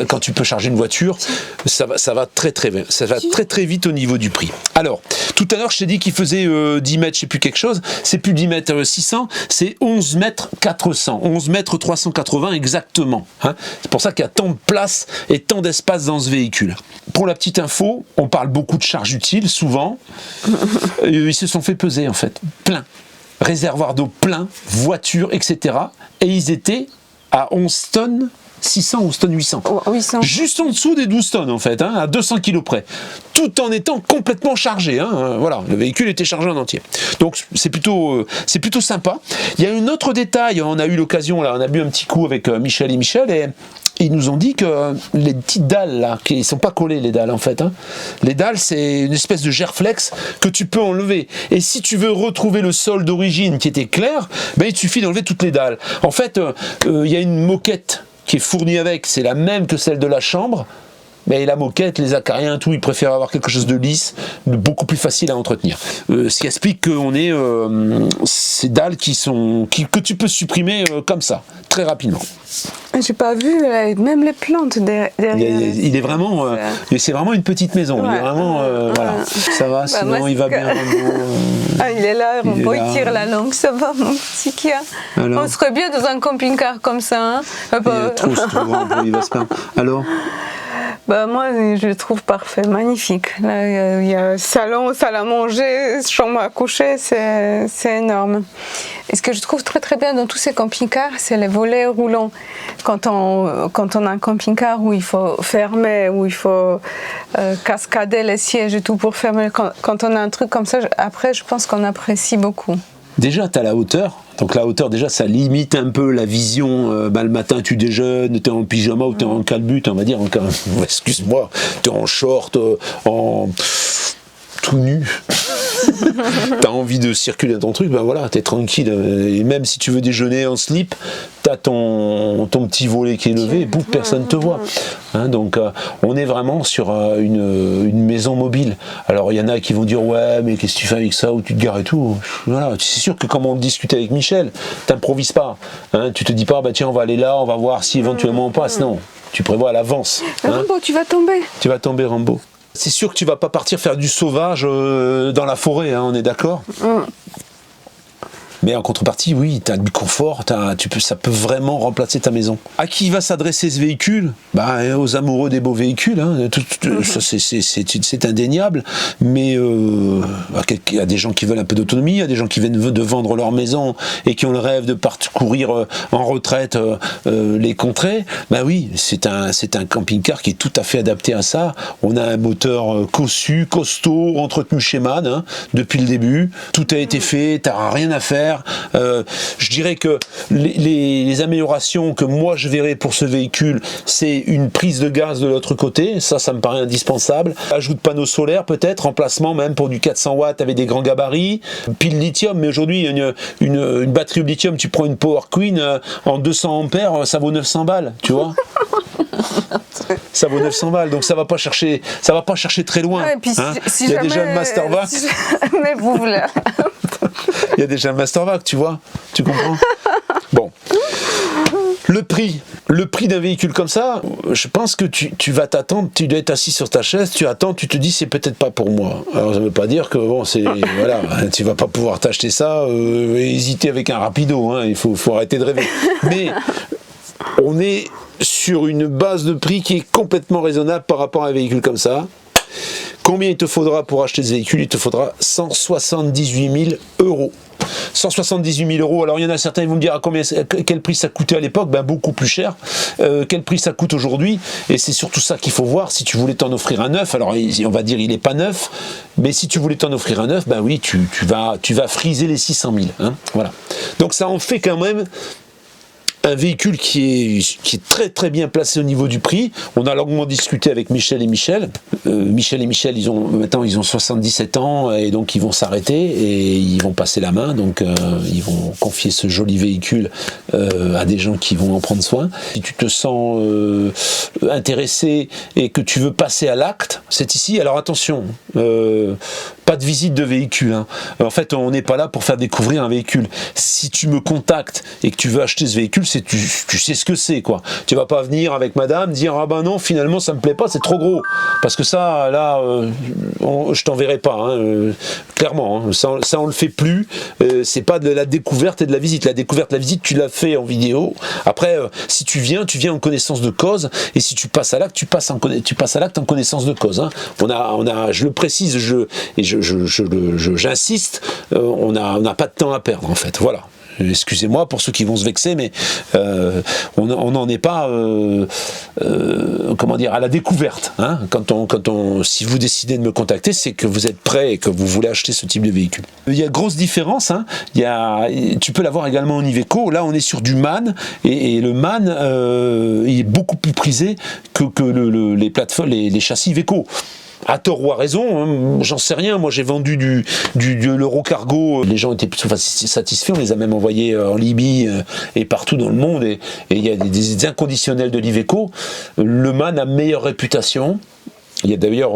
quand tu peux charger une voiture, ça va très très vite au niveau du prix. Alors, tout à l'heure je t'ai dit qu'il faisait 10 mètres, je sais plus quelque chose, c'est plus 10 mètres 600, c'est 11 mètres 400, 11 mètres 380 exactement. Hein. C'est pour ça qu'il y a tant de place et tant d'espace dans ce véhicule. Pour la petite info, on parle beaucoup de charge utile, souvent. Ils se sont fait peser en fait, plein. Réservoir d'eau plein, voiture, etc. Et ils étaient à 11 tonnes 600, 11 tonnes 800. 800. Juste en dessous des 12 tonnes en fait, hein, à 200 kg près. Tout en étant complètement chargé. Hein, voilà, le véhicule était chargé en entier. Donc c'est plutôt sympa. Il y a un autre détail, on a eu l'occasion, là, on a bu un petit coup avec Michel et ils nous ont dit que les petites dalles là, qui ne sont pas collées les dalles en fait, hein. Les dalles c'est une espèce de gerflex que tu peux enlever. Et si tu veux retrouver le sol d'origine qui était clair, ben, il suffit d'enlever toutes les dalles. En fait, il y a une moquette qui est fournie avec, c'est la même que celle de la chambre. Mais la moquette, les acariens, tout, ils préfèrent avoir quelque chose de lisse, de beaucoup plus facile à entretenir. Ce qui explique qu'on ait ces dalles que tu peux supprimer comme ça, très rapidement. J'ai pas vu, même les plantes derrière. Il est vraiment, c'est vraiment une petite maison. Ouais. Il est vraiment, voilà. Ça va, sinon moi, il va bien. Il est là, Rambo, il tire la langue, ça va, mon petit Kia. Alors, on serait bien dans un camping-car comme ça. Hein. Il va se plaindre. Alors. Moi, je le trouve parfait, magnifique. Là, il y a salon, salle à manger, chambre à coucher, c'est énorme. Et ce que je trouve très très bien dans tous ces camping-cars, c'est les volets roulants. Quand on a un camping-car où il faut fermer, où il faut cascader les sièges et tout pour fermer, quand on a un truc comme ça, après, je pense qu'on apprécie beaucoup. Déjà, tu as la hauteur. Donc la hauteur, déjà, ça limite un peu la vision. Le matin, tu déjeunes, tu es en pyjama ou tu es en calbut, on va dire. Excuse-moi, tu es en short, en tout nu. T'as envie de circuler dans ton truc, ben voilà, t'es tranquille. Et même si tu veux déjeuner en slip, t'as ton petit volet qui est levé et pouf, personne te voit. Hein, donc on est vraiment sur une maison mobile. Alors il y en a qui vont dire ouais, mais qu'est-ce que tu fais avec ça, où tu te gares et tout. Voilà, c'est sûr que comme on discutait avec Michel, t'improvises pas. Hein, tu te dis pas bah tiens on va aller là, on va voir si éventuellement on passe. Non, tu prévois à l'avance. Hein. Rambo, tu vas tomber. Tu vas tomber, Rambo. C'est sûr que tu vas pas partir faire du sauvage dans la forêt, hein, on est d'accord ? Mais en contrepartie, oui, tu as du confort, ça peut vraiment remplacer ta maison. À qui va s'adresser ce véhicule ? Aux amoureux des beaux véhicules, hein, ça, c'est indéniable. Mais il y a des gens qui veulent un peu d'autonomie, il y a des gens qui viennent de vendre leur maison et qui ont le rêve de parcourir en retraite les contrées. Oui, c'est un camping-car qui est tout à fait adapté à ça. On a un moteur cossu, costaud, entretenu chez MAN hein, depuis le début. Tout a été fait, tu n'as rien à faire. Je dirais que les améliorations que moi je verrais pour ce véhicule, c'est une prise de gaz de l'autre côté, ça me paraît indispensable. Ajout de panneaux solaires peut-être, remplacement même pour du 400 watts avec des grands gabarits, pile lithium, mais aujourd'hui une batterie au lithium, tu prends une Power Queen en 200 ampères, ça vaut 900 balles, tu vois. Ça vaut 900 balles, donc ça va pas chercher très loin. Ouais, puis hein. Il y a déjà le Mastervac. Mais vous voulez. Il y a déjà le Mastervac, tu vois, tu comprends. Bon, le prix d'un véhicule comme ça, je pense que tu vas t'attendre, tu dois être assis sur ta chaise, tu attends, tu te dis c'est peut-être pas pour moi. Alors ça veut pas dire que bon, voilà, tu vas pas pouvoir t'acheter ça, hésiter avec un rapido, hein, il faut arrêter de rêver. Mais on est sur une base de prix qui est complètement raisonnable par rapport à un véhicule comme ça. Combien il te faudra pour acheter ce véhicule? Il te faudra 178 000 euros. 178 000 euros. Alors il y en a certains qui vont me dire quel prix ça coûtait à l'époque. Ben, beaucoup plus cher. Quel prix ça coûte aujourd'hui? Et c'est surtout ça qu'il faut voir. Si tu voulais t'en offrir un neuf, alors on va dire il n'est pas neuf, mais si tu voulais t'en offrir un neuf, ben oui, tu vas friser les 600 000. Hein, voilà. Donc ça en fait quand même un véhicule qui est très très bien placé au niveau du prix. On a longuement discuté avec Michel et Michel. Michel, maintenant ils ont 77 ans et donc ils vont s'arrêter et ils vont passer la main. Donc ils vont confier ce joli véhicule à des gens qui vont en prendre soin. Si tu te sens intéressé et que tu veux passer à l'acte, c'est ici. Alors attention, pas de visite de véhicule. Hein. En fait, on n'est pas là pour faire découvrir un véhicule. Si tu me contactes et que tu veux acheter ce véhicule, tu sais ce que c'est, quoi. Tu vas pas venir avec madame dire ah ben non, finalement ça me plaît pas, c'est trop gros. Parce que ça, là, je t'enverrai pas, hein, clairement. Hein. Ça, on le fait plus. C'est pas de la découverte et de la visite. La découverte, la visite, tu l'as fait en vidéo. Après, si tu viens en connaissance de cause. Et si tu passes à l'acte, tu passes à l'acte en connaissance de cause. Hein. Je le précise, j'insiste, on n'a pas de temps à perdre en fait. Voilà. Excusez-moi pour ceux qui vont se vexer, mais on n'en est pas, comment dire, à la découverte. Hein. Si vous décidez de me contacter, c'est que vous êtes prêt et que vous voulez acheter ce type de véhicule. Il y a grosse différence. Hein. Tu peux l'avoir également en Iveco. Là, on est sur du MAN et le MAN il est beaucoup plus prisé que les plateformes, les châssis Iveco. À tort ou à raison, hein, j'en sais rien. Moi, j'ai vendu de l'Eurocargo. Les gens étaient plutôt satisfaits. On les a même envoyés en Libye et partout dans le monde. Et il y a des inconditionnels de l'Iveco. Le MAN a meilleure réputation. Il y a d'ailleurs...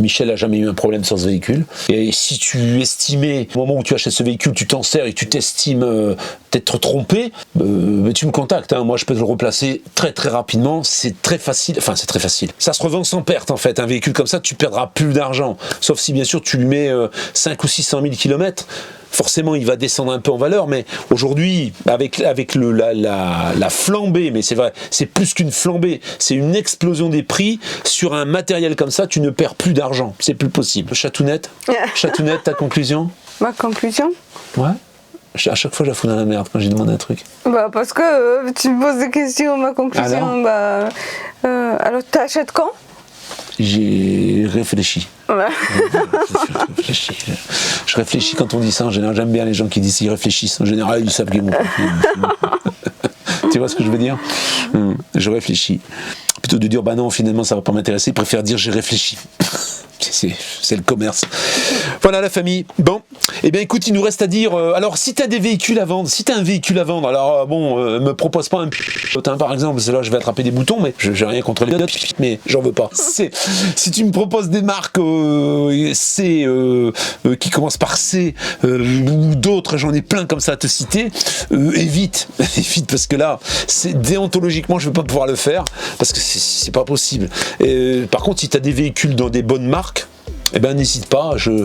Michel n'a jamais eu un problème sur ce véhicule. Et si tu estimais, au moment où tu achètes ce véhicule, tu t'en sers et tu t'estimes t'être trompé, tu me contactes. Hein. Moi, je peux te le replacer très très rapidement. C'est très facile. Enfin, c'est très facile. Ça se revend sans perte, en fait. Un véhicule comme ça, tu perdras plus d'argent. Sauf si, bien sûr, tu lui mets 5 ou 600 000 km. Forcément, il va descendre un peu en valeur, mais aujourd'hui, avec la flambée, mais c'est vrai, c'est plus qu'une flambée, c'est une explosion des prix sur un matériel comme ça, tu ne perds plus d'argent, c'est plus possible. Chatounette, ta conclusion? Ma conclusion? Ouais. À chaque fois, je la fous dans la merde quand j'ai demandé un truc. Bah parce que tu me poses des questions, ma conclusion. Alors t'achètes quand? J'ai réfléchi. Ouais. Je réfléchis quand on dit ça en général. J'aime bien les gens qui disent qu'ils réfléchissent. En général, ils savent qu'ils vont. Tu vois ce que je veux dire? Je réfléchis. Plutôt de dire bah non, finalement ça va pas m'intéresser, ils préfèrent dire j'ai réfléchi. C'est le commerce. Voilà la famille. Bon, eh bien écoute, il nous reste à dire. Alors, si tu as des véhicules à vendre, alors me propose pas un putain par exemple, parce que là je vais attraper des boutons, mais j'ai rien contre les mais j'en veux pas. Si tu me proposes des marques qui commencent par C ou d'autres, j'en ai plein comme ça à te citer, évite parce que là, déontologiquement, je vais pas pouvoir le faire parce que c'est pas possible. Par contre, si tu as des véhicules dans des bonnes marques, eh ben n'hésite pas, je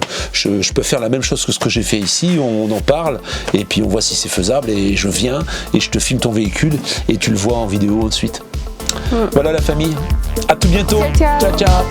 peux faire la même chose que ce que j'ai fait ici, on en parle et puis on voit si c'est faisable et je viens et je te filme ton véhicule et tu le vois en vidéo ensuite. Voilà la famille, à tout bientôt, ciao ciao.